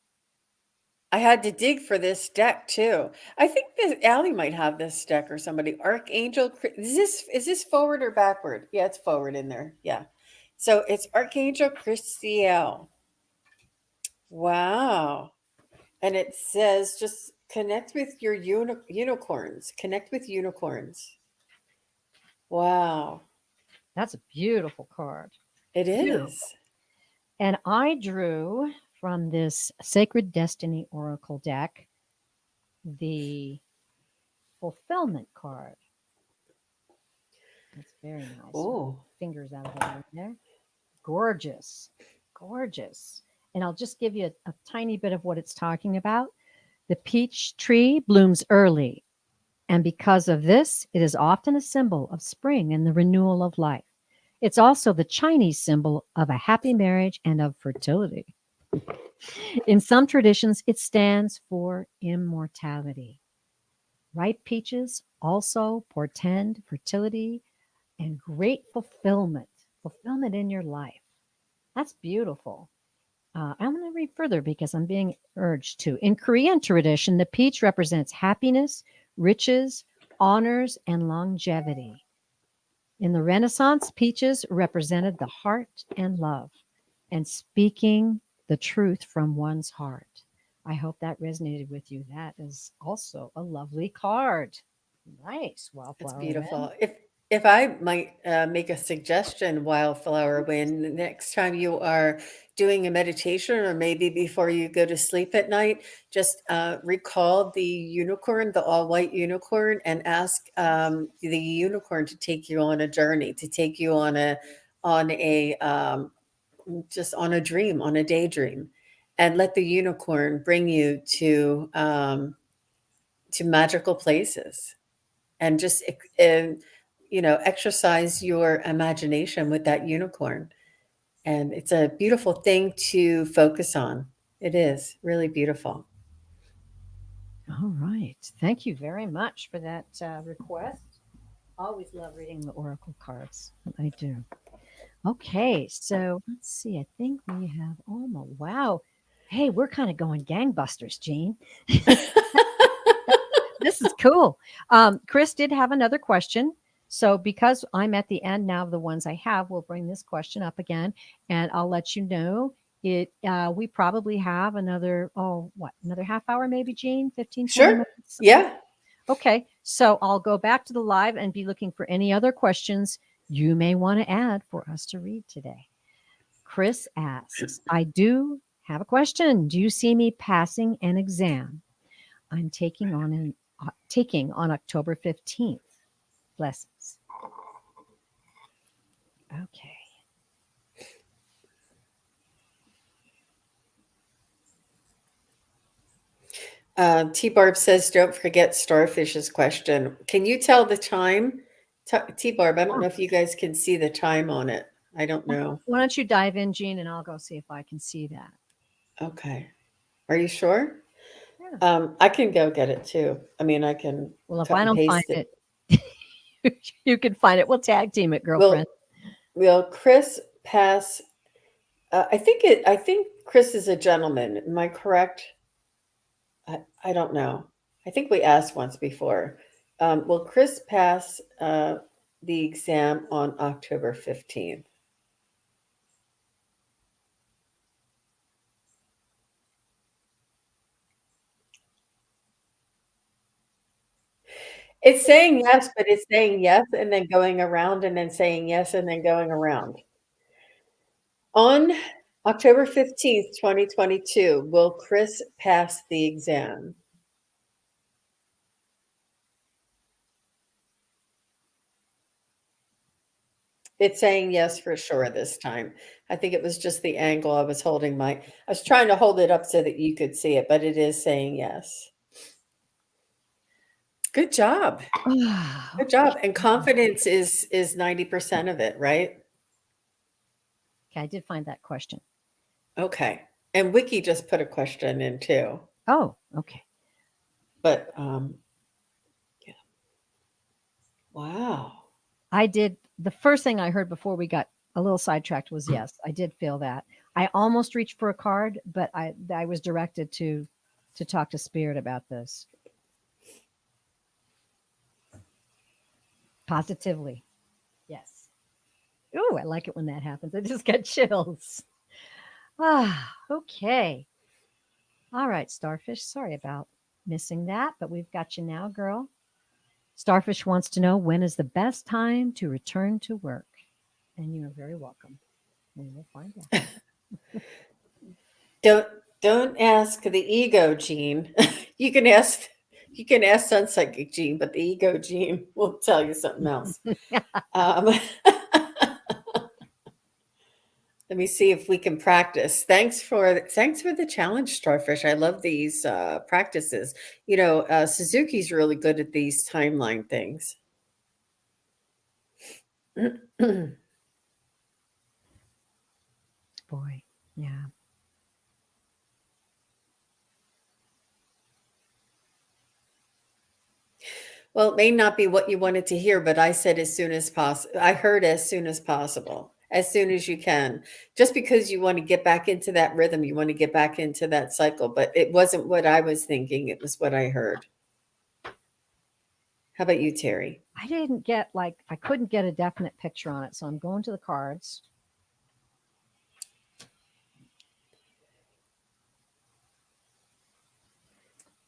I had to dig for this deck too. I think that Allie might have this deck or somebody. Is this forward or backward? Yeah, it's forward in there. Yeah. So it's Archangel Christiel. Wow. And it says just connect with your unicorns. Connect with unicorns. Wow. That's a beautiful card. It Beautiful. is. And I drew from this Sacred Destiny Oracle deck the fulfillment card. That's very nice. Oh, Fingers out of the way there. Gorgeous. Gorgeous. And I'll just give you a tiny bit of what it's talking about. The peach tree blooms early, and because of this, it is often a symbol of spring and the renewal of life. It's also the Chinese symbol of a happy marriage and of fertility. In some traditions, it stands for immortality. Ripe peaches also portend fertility and great fulfillment in your life. That's beautiful. I'm going to read further because I'm being urged to. In Korean tradition, the peach represents happiness, riches, honors, and longevity. In the Renaissance, peaches represented the heart and love and speaking the truth from one's heart. I hope that resonated with you. That is also a lovely card. Nice, that's Wildflower Wind. beautiful. If I might make a suggestion, Wildflower Wind, the next time you are doing a meditation, or maybe before you go to sleep at night, just recall the unicorn, the all white unicorn, and ask the unicorn to take you on a journey, to take you on a just on a dream, on a daydream, and let the unicorn bring you to magical places, and just exercise your imagination with that unicorn. And it's a beautiful thing to focus on. It is really beautiful. All right. Thank you very much for that request. Always love reading the oracle cards. I do. Okay, so let's see. I think we have almost. Wow. Hey, we're kind of going gangbusters, Jean. This is cool. Chris did have another question. So, because I'm at the end now of the ones I have, we'll bring this question up again, and I'll let you know it. We probably have another, oh, what, another half hour, maybe, Jean, 15, 20 Sure. minutes, something like Yeah. that. Okay. So, I'll go back to the live and be looking for any other questions you may want to add for us to read today. Chris asks, I do have a question. Do you see me passing an exam I'm taking on October 15th? Blessings. Okay. T Barb says, don't forget Starfish's question. Can you tell the time? T Barb, I don't know if you guys can see the time on it. I don't know. Why don't you dive in, Jean, and I'll go see if I can see that. Okay. Are you sure? Yeah. I can go get it too. I mean, I can Well, if cut I and don't find paste it. it, you can find it. We'll tag team it, girlfriend. Will Will Chris pass? I think Chris is a gentleman. Am I correct? I don't know. I think we asked once before. Will Chris pass the exam on October 15th? It's saying yes, but it's saying yes and then going around and then saying yes and then going around. On October 15th, 2022, will Chris pass the exam? It's saying yes for sure this time. I think it was just the angle I was holding I was trying to hold it up so that you could see it, but it is saying yes. Good job. Good job. And confidence is 90% of it, right? Okay, I did find that question. Okay. And Wiki just put a question in too. Oh, okay. But yeah. Wow. I did. The first thing I heard before we got a little sidetracked was yes, I did feel that. I almost reached for a card, but I was directed to talk to Spirit about this positively. Yes. Ooh, I like it when that happens. I just got chills. Ah, okay. All right, Starfish. Sorry about missing that, but we've got you now, girl. Starfish wants to know when is the best time to return to work. And you are very welcome. We will find out. Don't don't ask the ego gene. you can ask you can ask Sun Psychic Gene, but the ego gene will tell you something else. Um, let me see if we can practice. Thanks for the challenge, Starfish. I love these practices. You know, Suzuki's really good at these timeline things. Boy, yeah. Well, it may not be what you wanted to hear, but I said as soon as possible. I heard as soon as possible, as soon as you can. Just because you want to get back into that rhythm, you want to get back into that cycle, but it wasn't what I was thinking. It was what I heard. How about you, Terry? I didn't get I couldn't get a definite picture on it, so I'm going to the cards.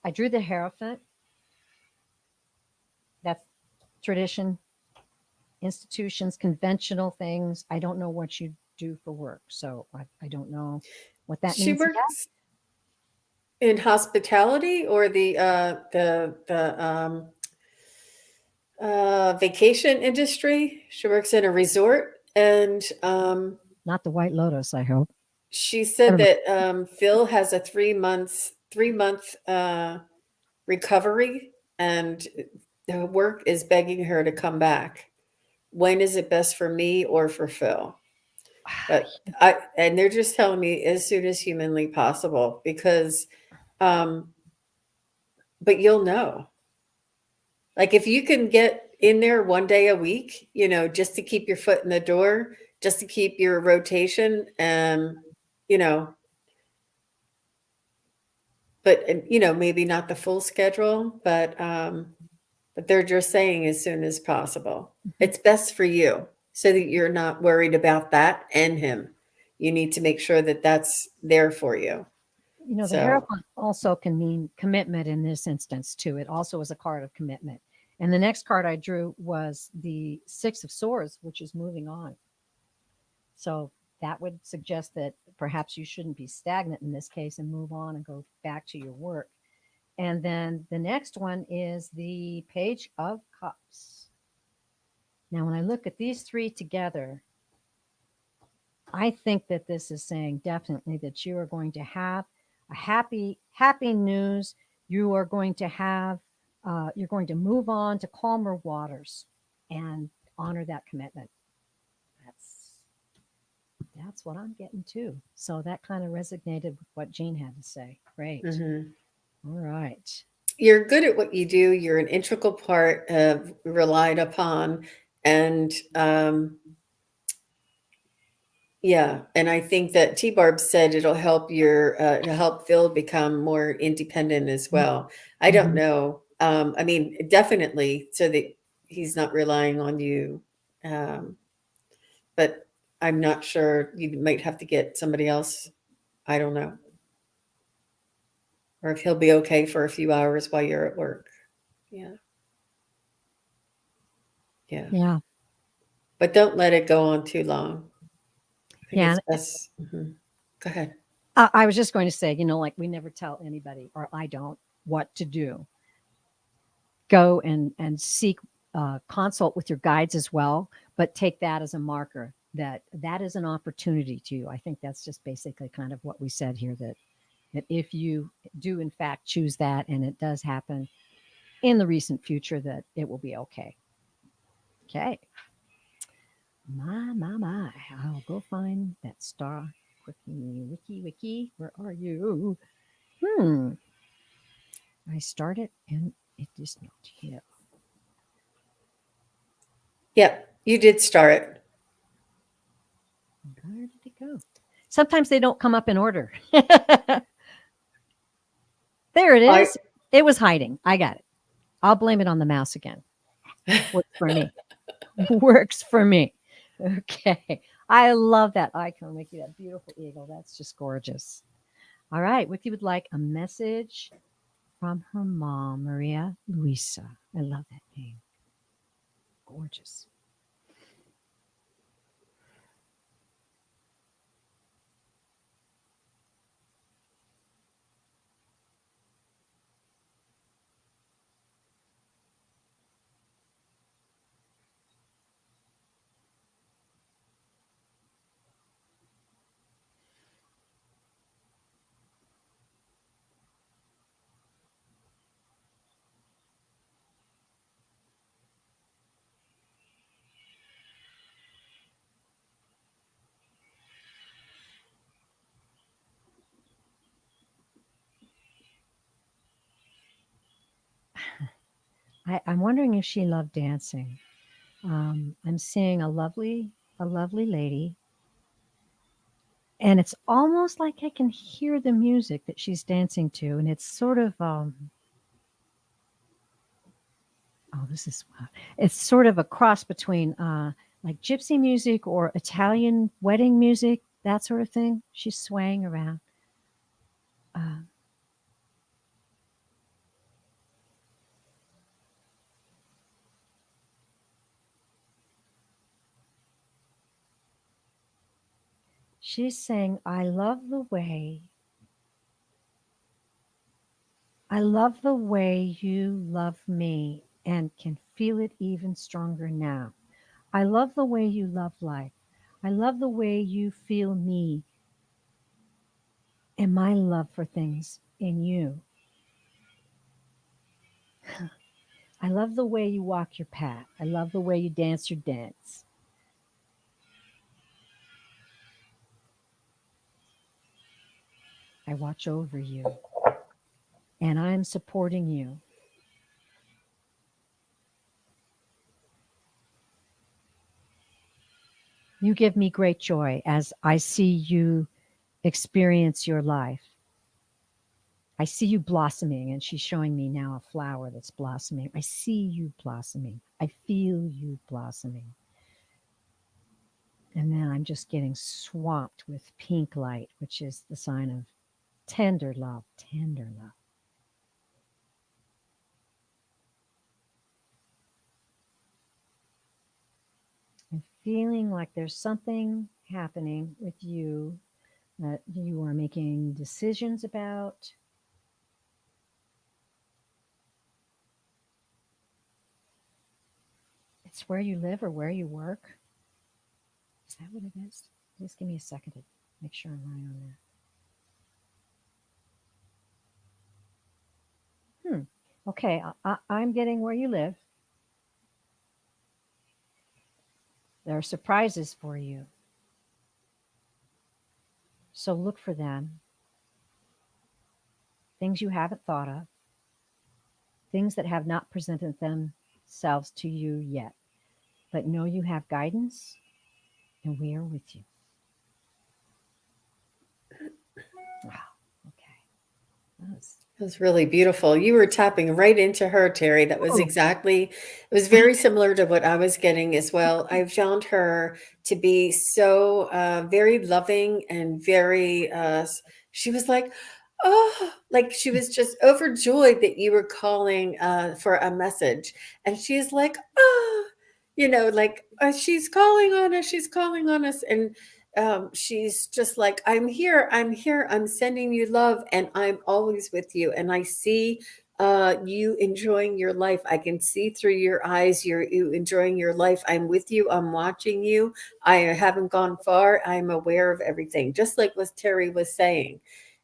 I drew the Hierophant. That's tradition, institutions, conventional things. I don't know what you do for work, so I don't know what that She means yet. works in hospitality or the vacation industry. She works in a resort, and Not the White Lotus, I hope. she said Never mind. that Phil has a 3-month recovery, and the work is begging her to come back. When is it best for me or for Phil? But and they're just telling me as soon as humanly possible because, um, but you'll know. Like if you can get in there one day a week, you know, just to keep your foot in the door, just to keep your rotation, you know, you know, maybe not the full schedule, but they're just saying as soon as possible. Mhm. It's best for you so that you're not worried about that and him. You need to make sure that that's there for you. The So, Hierophant also can mean commitment in this instance, too. It also is a card of commitment. And the next card I drew was the Six of Swords, which is moving on. So that would suggest that perhaps you shouldn't be stagnant in this case and move on and go back to your work. And then the next one is the Page of Cups. Now, when I look at these three together, I think that this is saying definitely that you are going to have a happy news. You are going to have, you're going to move on to calmer waters and honor that commitment. That's that's what I'm getting too. So that kind of resonated with what Jean had to say. Great. mhm. All right. You're good at what you do. You're an integral part of relied upon. And yeah, and I think that T-Barb said it'll help Phil become more independent as well. I don't Mm-hmm. know. I mean, definitely so that he's not relying on you. Um, but I'm not sure. You might have to get somebody else. I don't know. Or if he'll be okay for a few hours while you're at work. Yeah. Yeah. Yeah. But don't let it go on too long. I think Yeah. it's best. Mhm. Go ahead. I was just going to say, like we never tell anybody, or I don't, what to do. Go and seek consult with your guides as well, but take that as a marker that that is an opportunity to you. I think that's just basically kind of what we said here, that if you do in fact choose that and it does happen in the recent future, that it will be okay. Okay. My. I'll go find that star quickie wiki. Where are you? Hmm. I started and it is not here. Yep, you did start it. Where did it go? Sometimes they don't come up in order. There it I is. It was hiding. I got it. I'll blame it on the mouse again. Works for me. Works for me. Okay. I love that icon, Mickey, that beautiful eagle. That's just gorgeous. All right. Wiki would like a message from her mom, Maria Luisa. I love that name. Gorgeous. I'm wondering if she loved dancing. I'm seeing a lovely lady, and it's almost like I can hear the music that she's dancing to, and it's sort of oh, this is wow. It's sort of a cross between like gypsy music or Italian wedding music, that sort of thing. She's swaying around. Uh, she's saying, I love the way you love me and can feel it even stronger now. I love the way you love life. I love the way you feel me and my love for things in you. I love the way you walk your path. I love the way you dance your dance. I watch over you and I'm supporting you. You give me great joy as I see you experience your life. I see you blossoming. And she's showing me now a flower that's blossoming. I see you blossoming. I feel you blossoming. And then I'm just getting swamped with pink light, which is the sign of tender love, tender love. And feeling like there's something happening with you that you are making decisions about. It's where you live or where you work. Is that what it is? Just give me a second to make sure I'm right on that. Okay, I'm getting where you live. There are surprises for you. So look for them. Things you haven't thought of, things that have not presented themselves to you yet. But know you have guidance and we are with you. Wow. Okay. That was, It was really beautiful. You were tapping right into her, Terri. That was oh, exactly, it was very similar to what I was getting as well. I found her to be so very loving and very, she was like, oh, like she was just overjoyed that you were calling for a message. And she's like, oh, like she's calling on us, she's calling on us. And she's just like, I'm here, I'm here, I'm sending you love, and I'm always with you. And I see you enjoying your life. I can see through your eyes, you enjoying your life. I'm with you, I'm watching you. I haven't gone far. I'm aware of everything, just like what Terri was saying.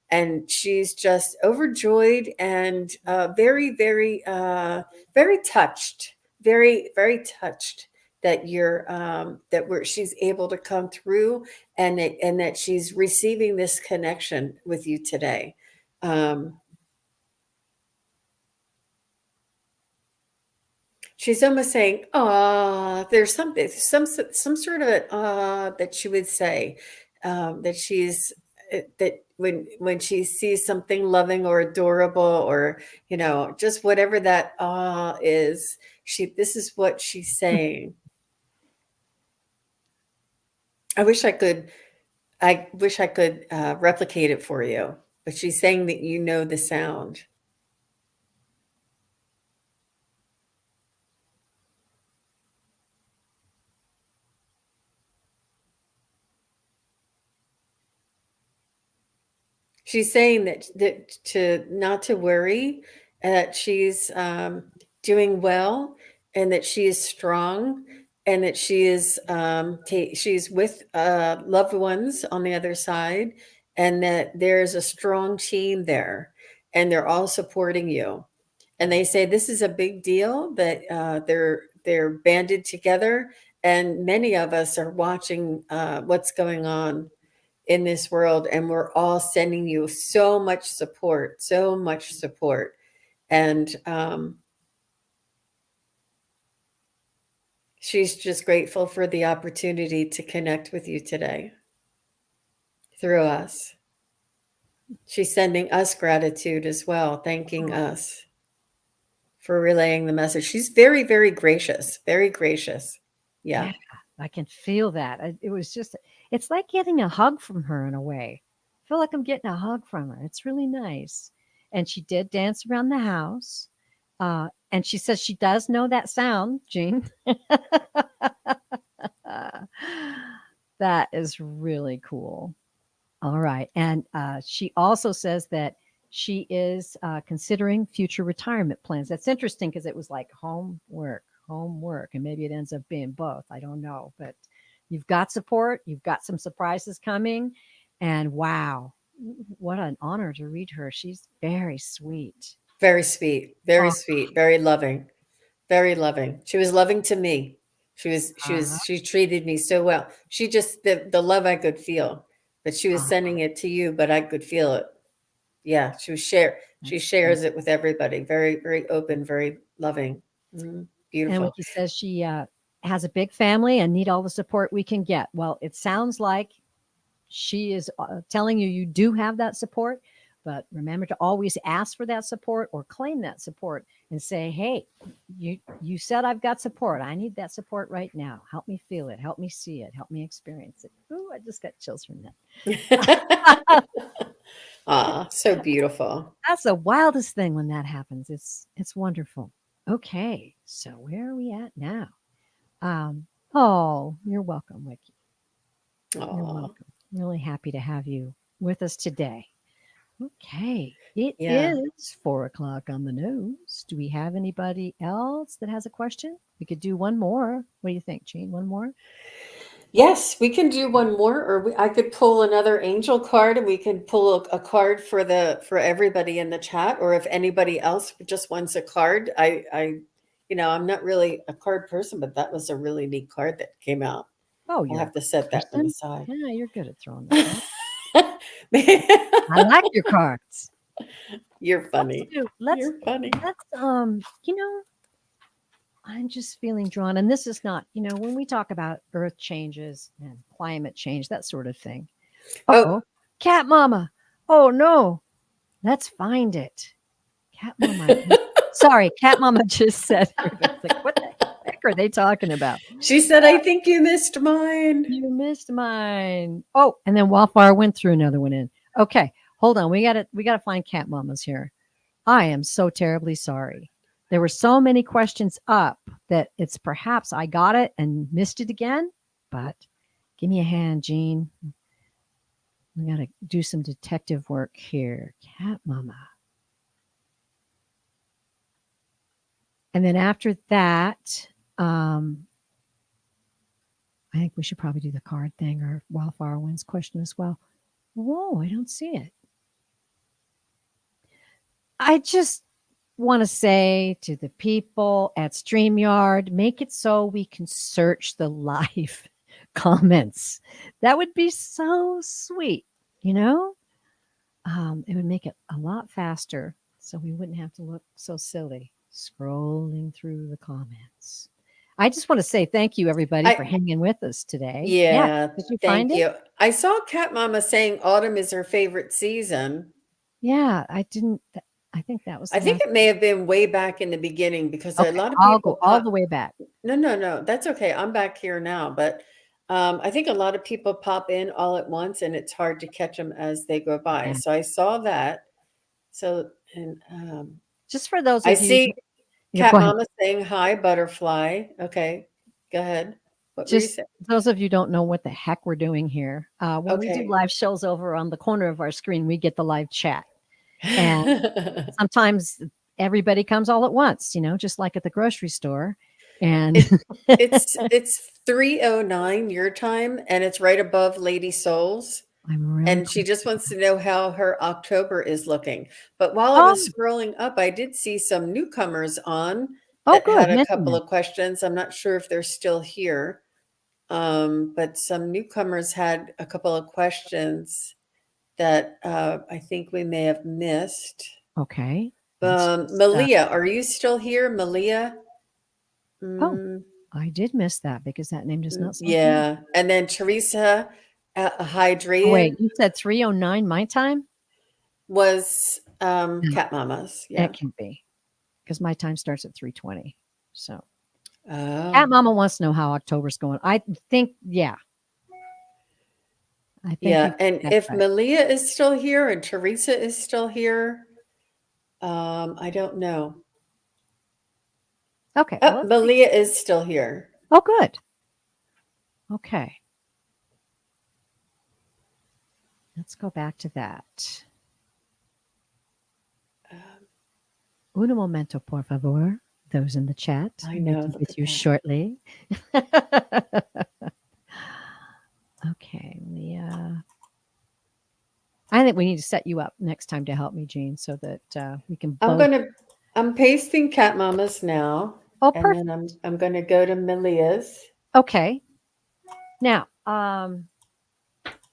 And she's just overjoyed and very touched, very touched that she's able to come through, and that she's receiving this connection with you today. Um, she's almost saying, "Ah," there's something, some sort of an "ah" that she would say, that she's that when she sees something loving or adorable, or just whatever that "ah" is. This is what she's saying. I wish I could. I wish I could replicate it for you, but she's saying that you know the sound. She's saying that to not to worry, that she's doing well, and that she is strong, and that she's with loved ones on the other side, and that there's a strong team there, and they're all supporting you. And they say this is a big deal that they're banded together, and many of us are watching what's going on in this world, and we're all sending you so much support, so much support. And she's just grateful for the opportunity to connect with you today through us. She's sending us gratitude as well, thanking oh, us for relaying the message. She's very, very gracious, very gracious. Yeah, yeah, I can feel that. It was just, it's like getting a hug from her in a way. I feel like I'm getting a hug from her. It's really nice. And she did dance around the house. And she says she does know that sound, Jean. That is really cool. All right. And she also says that she is considering future retirement plans. That's interesting because it was like home work, and maybe it ends up being both. I don't know. But you've got support, you've got some surprises coming. And wow, what an honor to read her. She's very sweet. very Oh, sweet, very loving, very loving. She was loving to me. uh, She treated me so well. She just the love I could feel, but she was uh, sending it to you, but I could feel it. Yeah, she that's great. shares it with everybody. Very, very open, very loving. Mhm. And when Beautiful. she says she has a big family and need all the support we can get, well, it sounds like she is telling you you do have that support. But remember to always ask for that support or claim that support and say, "Hey, you said I've got support. I need that support right now. Help me feel it. Help me see it. Help me experience it." Ooh, I just got chills from that. Ah, so beautiful. That's the wildest thing when that happens. It's wonderful. Okay, so where are we at now? Oh, you're welcome, Wiki. You're Oh, welcome. Really happy to have you with us today. Okay, it yeah. is 4 o'clock on the nose. Do we have anybody else that has a question? We could do one more. What do you think, Jean? One more? Yes, we can do one more, or I could pull another angel card, and we can pull a card for for everybody in the chat. Or if anybody else just wants a card, I'm not really a card person, but that was a really neat card that came out. Oh, I'll you're a have to card set that one person. aside. Yeah, you're good at throwing the card. I like your cards. You're Let's funny. do. You're funny. Let's. I'm just feeling drawn, and this is not. When we talk about Earth changes and climate change, that sort of thing. Uh Oh, oh, cat mama. Oh no, let's find it. Cat mama. Sorry, cat mama just said. Everybody's like, what the heck are they talking about? she said, I think you missed mine. You missed mine. Oh, and then Wildfire went through another one in. Okay, hold on. We gotta find cat mamas here. I am so terribly sorry. There were so many questions up that it's perhaps I got it and missed it again. But give me a hand, Jean. We gotta do some detective work here. Cat mama. And then after that, um, I think we should probably do the card thing or Wildfire Wins question as well. Whoa, I don't see it. I just want to say to the people at StreamYard, make it so we can search the live comments. That would be so sweet, you know? It would make it a lot faster so we wouldn't have to look so silly scrolling through the comments. I just want to say thank you, everybody, for I hanging with us today. Yeah. Yeah, Did you find thank it? you. I saw Cat Mama saying autumn is her favorite season. Yeah, I didn't. I think that was I the think last. it may have been way back in the beginning because a Okay, lot of I'll people go all pop. the way back. No, no, no, that's okay. I'm back here now, but I think a lot of people pop in all at once, and it's hard to catch them as they go by. Yeah. So I saw that. So and Just for those I of you, see yeah, go Cat ahead. Mama saying hi, butterfly. Okay, go ahead. What were you Just saying? those of you don't know what the heck we're doing here. When we do Okay. live shows over on the corner of our screen, we get the live chat. And sometimes everybody comes all at once, just like at the grocery store. And It it's 3:09 your time, and it's right above Lady Souls, I'm really and she close just to wants that. to know how her October is looking. But while I Oh, was scrolling up, I did see some newcomers on oh, that good. had a Mention couple them. of questions. I'm not sure if they're still here, but some newcomers had a couple of questions that I think we may have missed. Okay. Let's just, Malia, are you still here, Malia? oh, Mm, I did miss that because that name does not sound familiar. yeah, and then Teresa Oh, wait, Hydrian you said 3:09 my time? was No, Cat Mama's. Yeah. it can't be because my time starts at 3:20. So Cat Oh, Mama wants to know how October's going. I think, yeah, I think you yeah. got And that if right. Malia is still here and Teresa is still here, I don't know. Okay, well, Oh, let's see. Malia is still here. Oh, good. Okay, let's go back to that. Um, Un momento, por favor. Those in the chat I will know. be Look with at you that. shortly. Okay, Leah. I think we need to set you up next time to help me, Jean, so that we can I'm both. gonna. I'm pasting Cat Mama's now, Oh, and perfect. then I'm gonna go to Malia's. Okay. Now,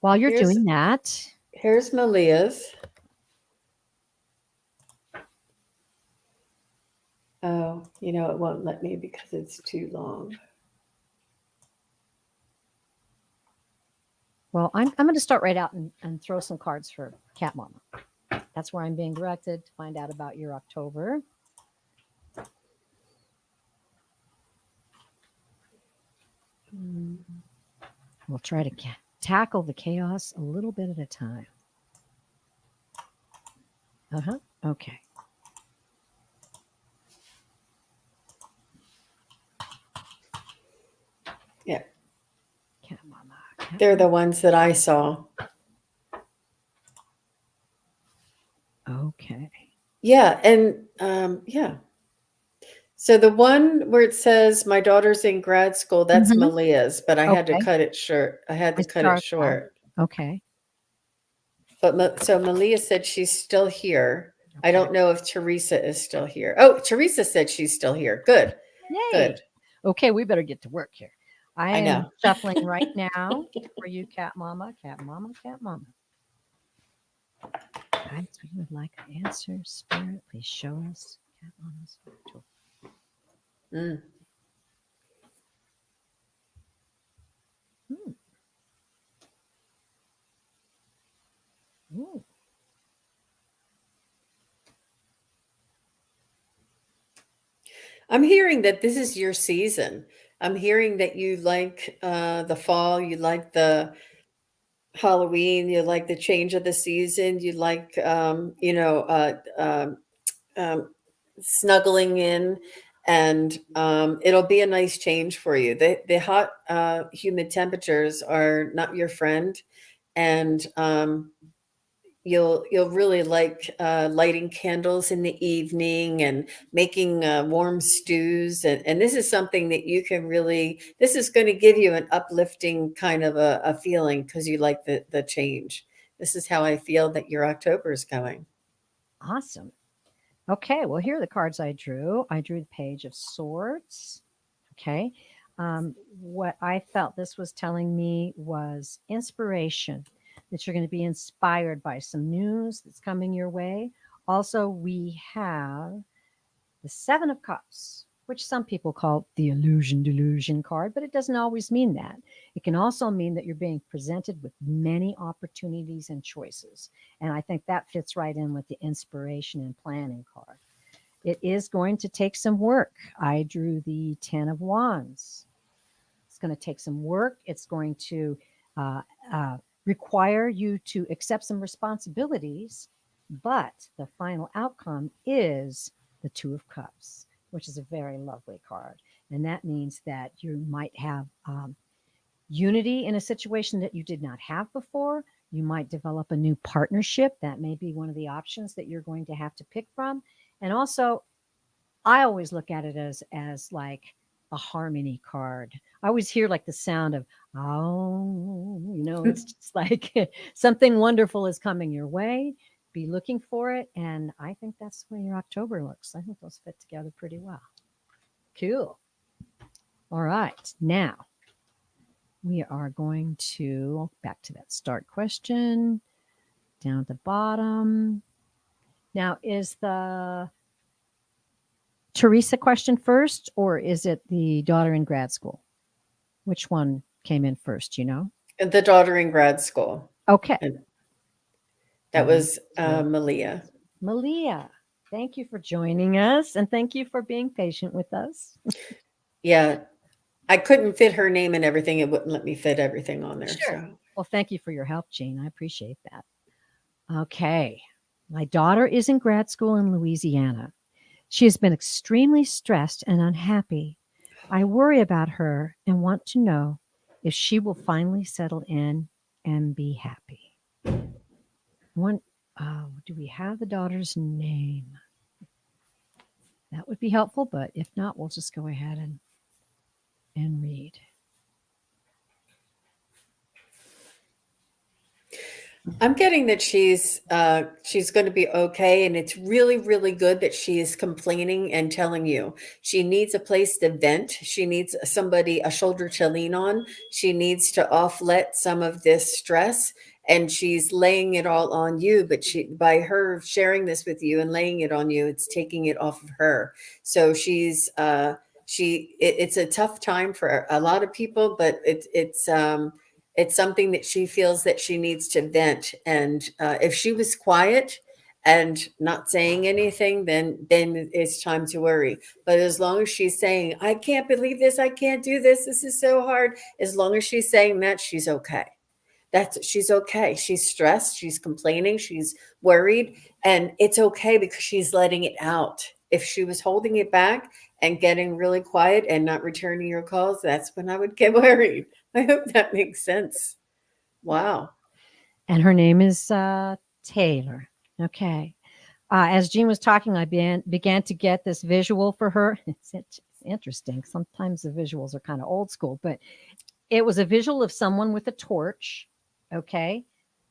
while you're Here's doing that, here's Malia's. Oh, it won't let me because it's too long. well, I'm going to start right out and throw some cards for Cat Mama. That's where I'm being directed to find out about your October. Mm, we'll try to tackle the chaos a little bit at a time. Uh huh. Okay. Yeah, Cat mama. Cat they're mama. the ones that I saw. Okay. Yeah, and yeah. So the one where it says my daughter's in grad school, that's Mm-hmm. Malia's, but I had to Okay. cut it short. I had I to cut it start that. short. Okay. But so Malia said she's still here. I Okay. don't know if Teresa is still here. Oh, Teresa said she's still here. Good, Yay. good. Okay, we better get to work here. I I am know. shuffling right now for you, cat mama, cat mama, cat mama. Guys, we would like an answer. Spirit, please show us cat mama's October. Mm. Hmm. Ooh. I'm hearing that this is your season. I'm hearing that you like the fall, you like the Halloween, you like the change of the season, you like um, snuggling in, and it'll be a nice change for you. The hot, humid temperatures are not your friend, and you'll really like lighting candles in the evening and making warm stews, and this is something that you can really. This is going to give you an uplifting kind of a feeling because you like the change. This is how I feel that your October is going. Awesome. Okay, well, here are the cards I drew. I drew the Page of Swords. Okay. What I felt this was telling me was inspiration, that you're going to be inspired by some news that's coming your way. Also, we have the Seven of Cups, which some people call the illusion delusion card, but it doesn't always mean that. It can also mean that you're being presented with many opportunities and choices. And I think that fits right in with the inspiration and planning card. It is going to take some work. I drew the 10 of Wands. It's going to take some work. It's going to uh, uh, require you to accept some responsibilities, but the final outcome is the Two of Cups, which is a very lovely card. And that means that you might have unity in a situation that you did not have before. You might develop a new partnership. That may be one of the options that you're going to have to pick from. And also, I always look at it as like a harmony card. I always hear like the sound of oh, it's just like something wonderful is coming your way. Be looking for it, and I think that's the way your October looks. I think those fit together pretty well. Cool. All right, now we are going to back to that start question down at the bottom. Now, is the Teresa question first, or is it the daughter in grad school? Which one came in first, you know? The daughter in grad school, Okay. and that Daughter in was grad school. Malia. Malia, thank you for joining us and thank you for being patient with us. Yeah, I couldn't fit her name and everything. It wouldn't let me fit everything on there. Sure. So Well, thank you for your help, Jean. I appreciate that. Okay. My daughter is in grad school in Louisiana. She has been extremely stressed and unhappy. I worry about her and want to know if she will finally settle in and be happy. One, do we have the daughter's name? That would be helpful, but if not, we'll just go ahead and read. I'm getting that she's going to be okay, and it's really really good that she is complaining and telling you she needs a place to vent. She needs somebody, a shoulder to lean on. She needs to offlet some of this stress, and she's laying it all on you. But she, by her sharing this with you and laying it on you, it's taking it off of her. So it's a tough time for a lot of people, but it's something that she feels that she needs to vent. And if she was quiet and not saying anything, then it's time to worry. But as long as she's saying, I can't believe this, I can't do this, this is so hard, as long as she's saying that, she's okay. That's she's okay. She's stressed, she's complaining, she's worried, and it's okay because she's letting it out. If she was holding it back and getting really quiet and not returning your calls, that's when I would get worried. I hope that makes sense. Wow. And her name is Taylor. Okay. As Jean was talking, I began to get this visual for her. It's interesting. Sometimes the visuals are kind of old school, but it was a visual of someone with a torch. Okay.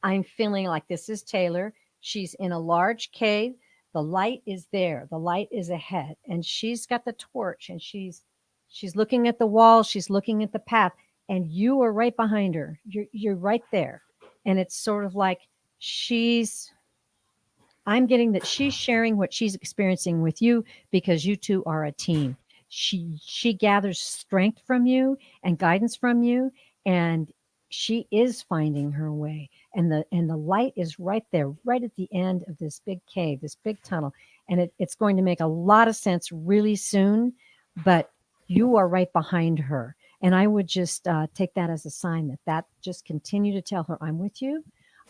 I'm feeling like this is Taylor. She's in a large cave. The light is there. The light is ahead. And she's got the torch and she's looking at the wall. She's looking at the path. And you are right behind her. You're right there. And it's sort of like she's I'm getting that she's sharing what she's experiencing with you because you two are a team. She gathers strength from you and guidance from you, and she is finding her way. And the light is right there, right at the end of this big cave, this big tunnel, and it's going to make a lot of sense really soon. But you are right behind her, and I would just take that as a sign that just continue to tell her, I'm with you,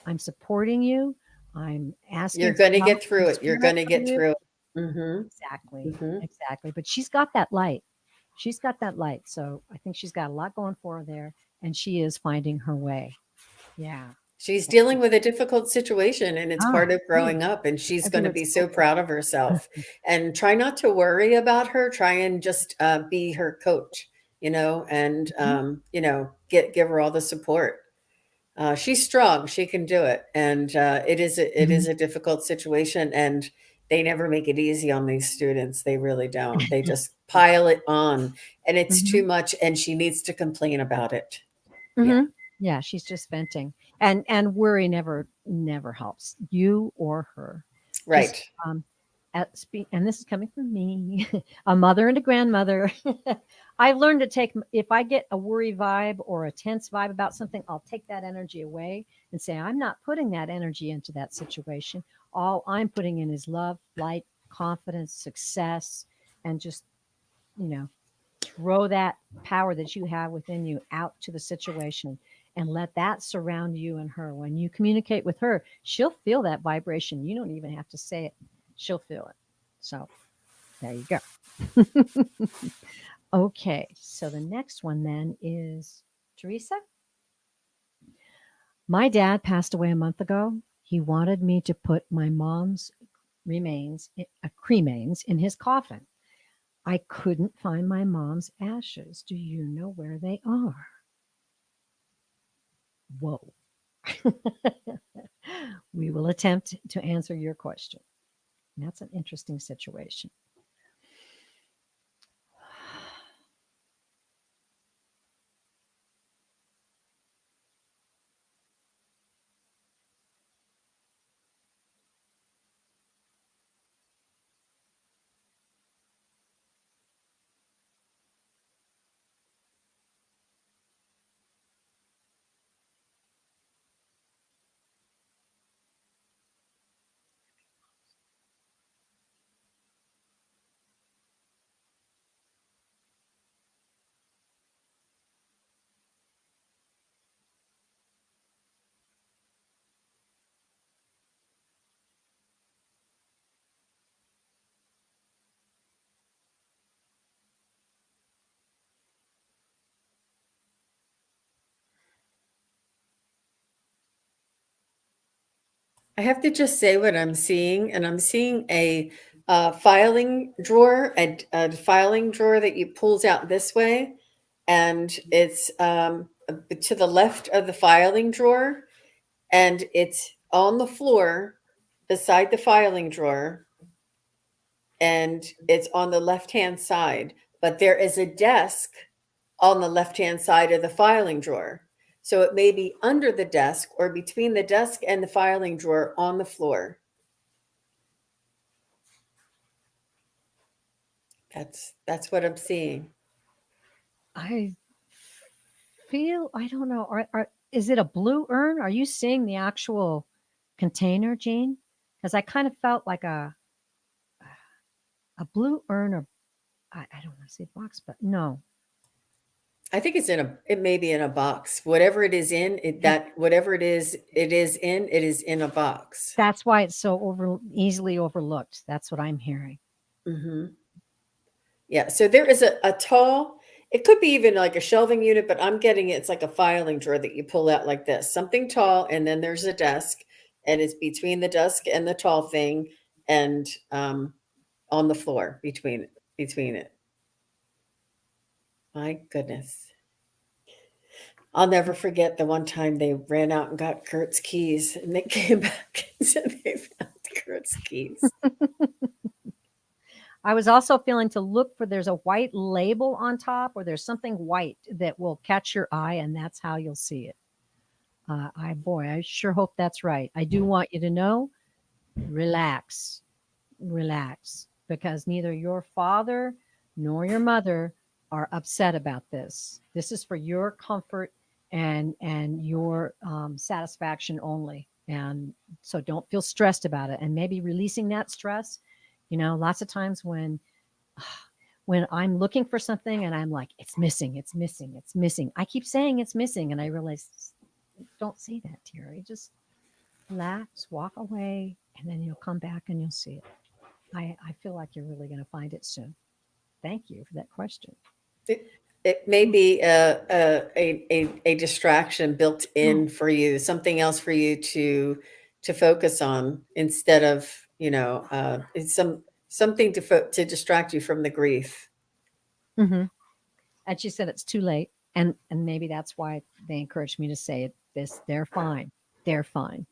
I'm supporting you, I'm You're asking for going to help get and through it. You're going spirit to from get you. through it. Mm-hmm. Exactly. Mm-hmm. Exactly. But she's got that light. She's got that light. So I think she's got a lot going for her there. And she is finding her way. Yeah. She's dealing with a difficult situation, and it's Ah, part of yeah. growing up, and she's I going do to it be so so well. proud of herself. And try not to worry about her. Try and just be her coach, and Mhm, give her all the support. She's strong. She can do it, and it is mhm. a difficult situation, and they never make it easy on these students. They really don't. They just pile it on, and it's too Mhm, much, and she needs to complain about it. Yeah, mhm. Yeah, she's just venting. And worry never helps you or her. Just right. and this is coming from me, a mother and a grandmother. I've learned to take if I get a worry vibe or a tense vibe about something, I'll take that energy away and say I'm not putting that energy into that situation. All I'm putting in is love, light, confidence, success, and just you know throw that power that you have within you out to the situation and let that surround you and her. When you communicate with her, she'll feel that vibration. You don't even have to say it, she'll feel it. So there you go. Okay, so the next one then is Teresa. My dad passed away a month ago. He wanted me to put my mom's cremains in his coffin. I couldn't find my mom's ashes. Do you know where they are? Whoa. We will attempt to answer your question. That's an interesting situation. I have to just say what I'm seeing, and I'm seeing a filing drawer, a filing drawer that you pulls out this way, and it's to the left of the filing drawer, and it's on the floor beside the filing drawer, and it's on the left hand side. But there is a desk on the left hand side of the filing drawer. So it may be under the desk or between the desk and the filing drawer on the floor. That's what I'm seeing. I feel, I don't know, is it a blue urn? Are you seeing the actual container, Jean? because I kind of felt like a blue urn, or I don't want to say box, but no. I think it may be in a box. Whatever it is in, whatever it is in, it is in a box. That's why it's so easily overlooked. That's what I'm hearing. Hmm. Yeah. So there is a tall, it could be even like a shelving unit, but I'm getting it's like a filing drawer that you pull out like this, something tall, and then there's a desk, and it's between the desk and the tall thing, and on the floor between it. My goodness. I'll never forget the one time they ran out and got Kurt's keys, and they came back and said they found Kurt's keys. I was also feeling to look for there's a white label on top, or there's something white that will catch your eye, and that's how you'll see it. I sure hope that's right. I do want you to know, relax, relax, because neither your father nor your mother are upset about this. This is for your comfort and your satisfaction only. And so don't feel stressed about it. And maybe releasing that stress. Lots of times when I'm looking for something and I'm like, it's missing, it's missing, it's missing. I keep saying it's missing, and I realize, don't say that, Terry. Just relax, walk away, and then you'll come back and you'll see it. I feel like you're really going to find it soon. Thank you for that question. It may be a distraction built Oh, in for you, something else for you to focus on instead of it's something to distract you from the grief. hmm. And she said it's too late, and maybe that's why they encouraged me to say it. This, they're fine. They're fine.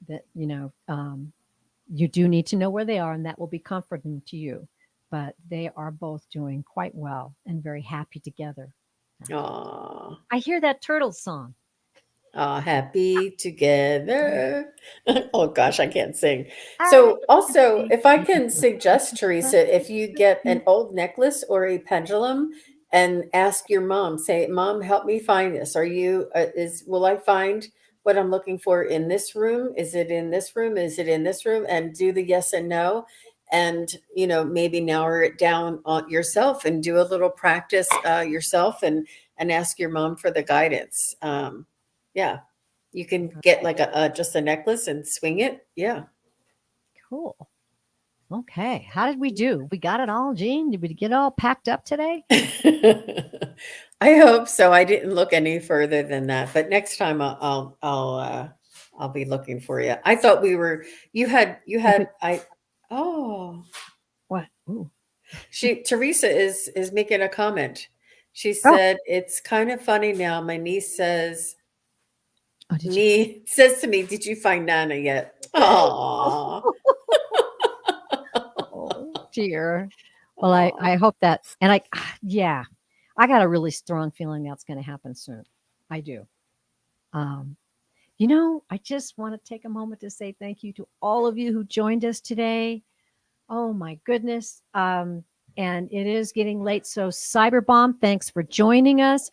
That you do need to know where they are, and that will be comforting to you. But they are both doing quite well and very happy together. Aw. I hear that turtle song. Happy together. Oh gosh, I can't sing. I So, also, happy if I can together. suggest, Teresa, if you get an old necklace or a pendulum and ask your mom, say, "Mom, help me find this. Will I find what I'm looking for in this room? Is it in this room? Is it in this room?" And do the yes and no. And, maybe narrow it down on yourself and do a little practice yourself and ask your mom for the guidance. Yeah. You can get like a just a necklace and swing it. Yeah. Cool. Okay. How did we do? We got it all, Jean? Did we get all packed up today? I hope so. I didn't look any further than that, but next time I'll be looking for you. I thought you If it had I oh, what? Ooh. Teresa is making a comment. She Oh, said it's kind of funny now. My niece oh, did you? says to me, "Did you find Nana yet?" Oh. Oh, dear. Well, Oh. I hope that, and yeah, I got a really strong feeling that's going to happen soon. I do. Um, I just want to take a moment to say thank you to all of you who joined us today. Oh my goodness. And it is getting late. So, Cyberbomb, thanks for joining us.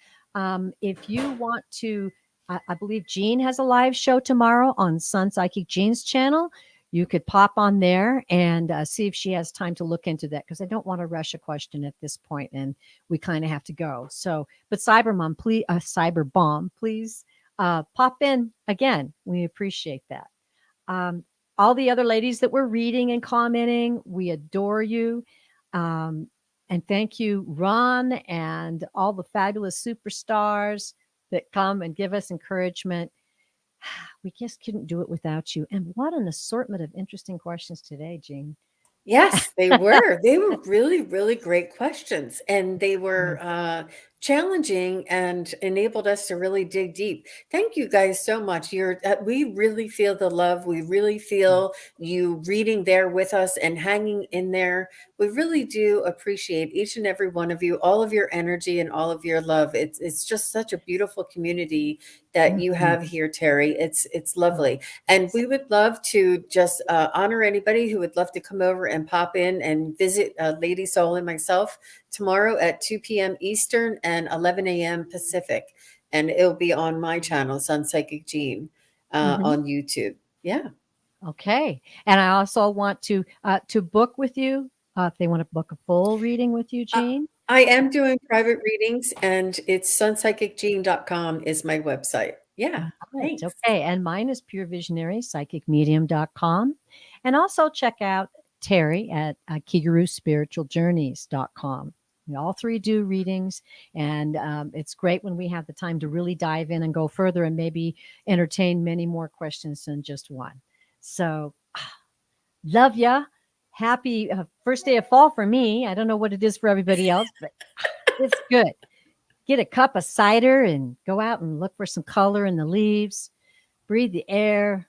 If you want to, I believe Jean has a live show tomorrow on Sun Psychic Jean's channel. You could pop on there and see if she has time to look into that, because I don't want to rush a question at this point, and we kind of have to go. So, but Cyberbomb, please pop in again. We appreciate that. Um, all the other ladies that were reading and commenting, we adore you. Um, and thank you, Ron, and all the fabulous superstars that come and give us encouragement. We just couldn't do it without you. And what an assortment of interesting questions today, Jean. Yes, they were. They were really, really great questions, and they were Yes. challenging and enabled us to really dig deep. Thank you guys so much. We really feel the love. We really Yeah. feel you reading there with us and hanging in there. We really do appreciate each and every one of you, all of your energy and all of your love. It's just such a beautiful community that you Mhm. have here, Terry. It's Oh, lovely. And we would love to just honor anybody who would love to come over and pop in and visit Lady Soul and myself tomorrow at 2 p.m. Eastern and 11 a.m. Pacific. And it'll be on my channel, Sun Psychic Gene, mhm. on YouTube. Yeah. Okay. And I also want to book with you if they want to book a full reading with you, Uh, Jean. I am doing private readings, and it's sunpsychicjean.com is my website. Yeah, Right. thanks. Okay. And mine is purevisionary.psychicmedium.com. And also check out Terry at kigaruspiritualjourneys.com. We all three do readings, and it's great when we have the time to really dive in and go further and maybe entertain many more questions than just one. So, love ya. Happy first day of fall for me. I don't know what it is for everybody else, but it's good. Get a cup of cider and go out and look for some color in the leaves, breathe the air,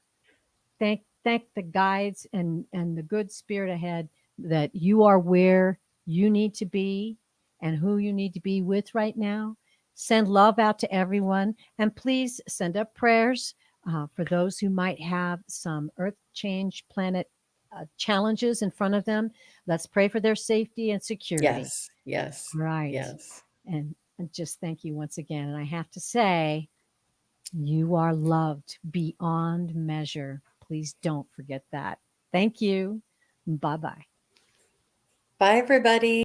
thank the guides and the good spirit ahead that you are where you need to be and who you need to be with right now. Send love out to everyone, and please send up prayers for those who might have some earth change planet challenges in front of them. Let's pray for their safety and security. Yes, yes, Right. yes. And just thank you once again. And I have to say, you are loved beyond measure. Please don't forget that. Thank you. Bye bye. Bye, everybody.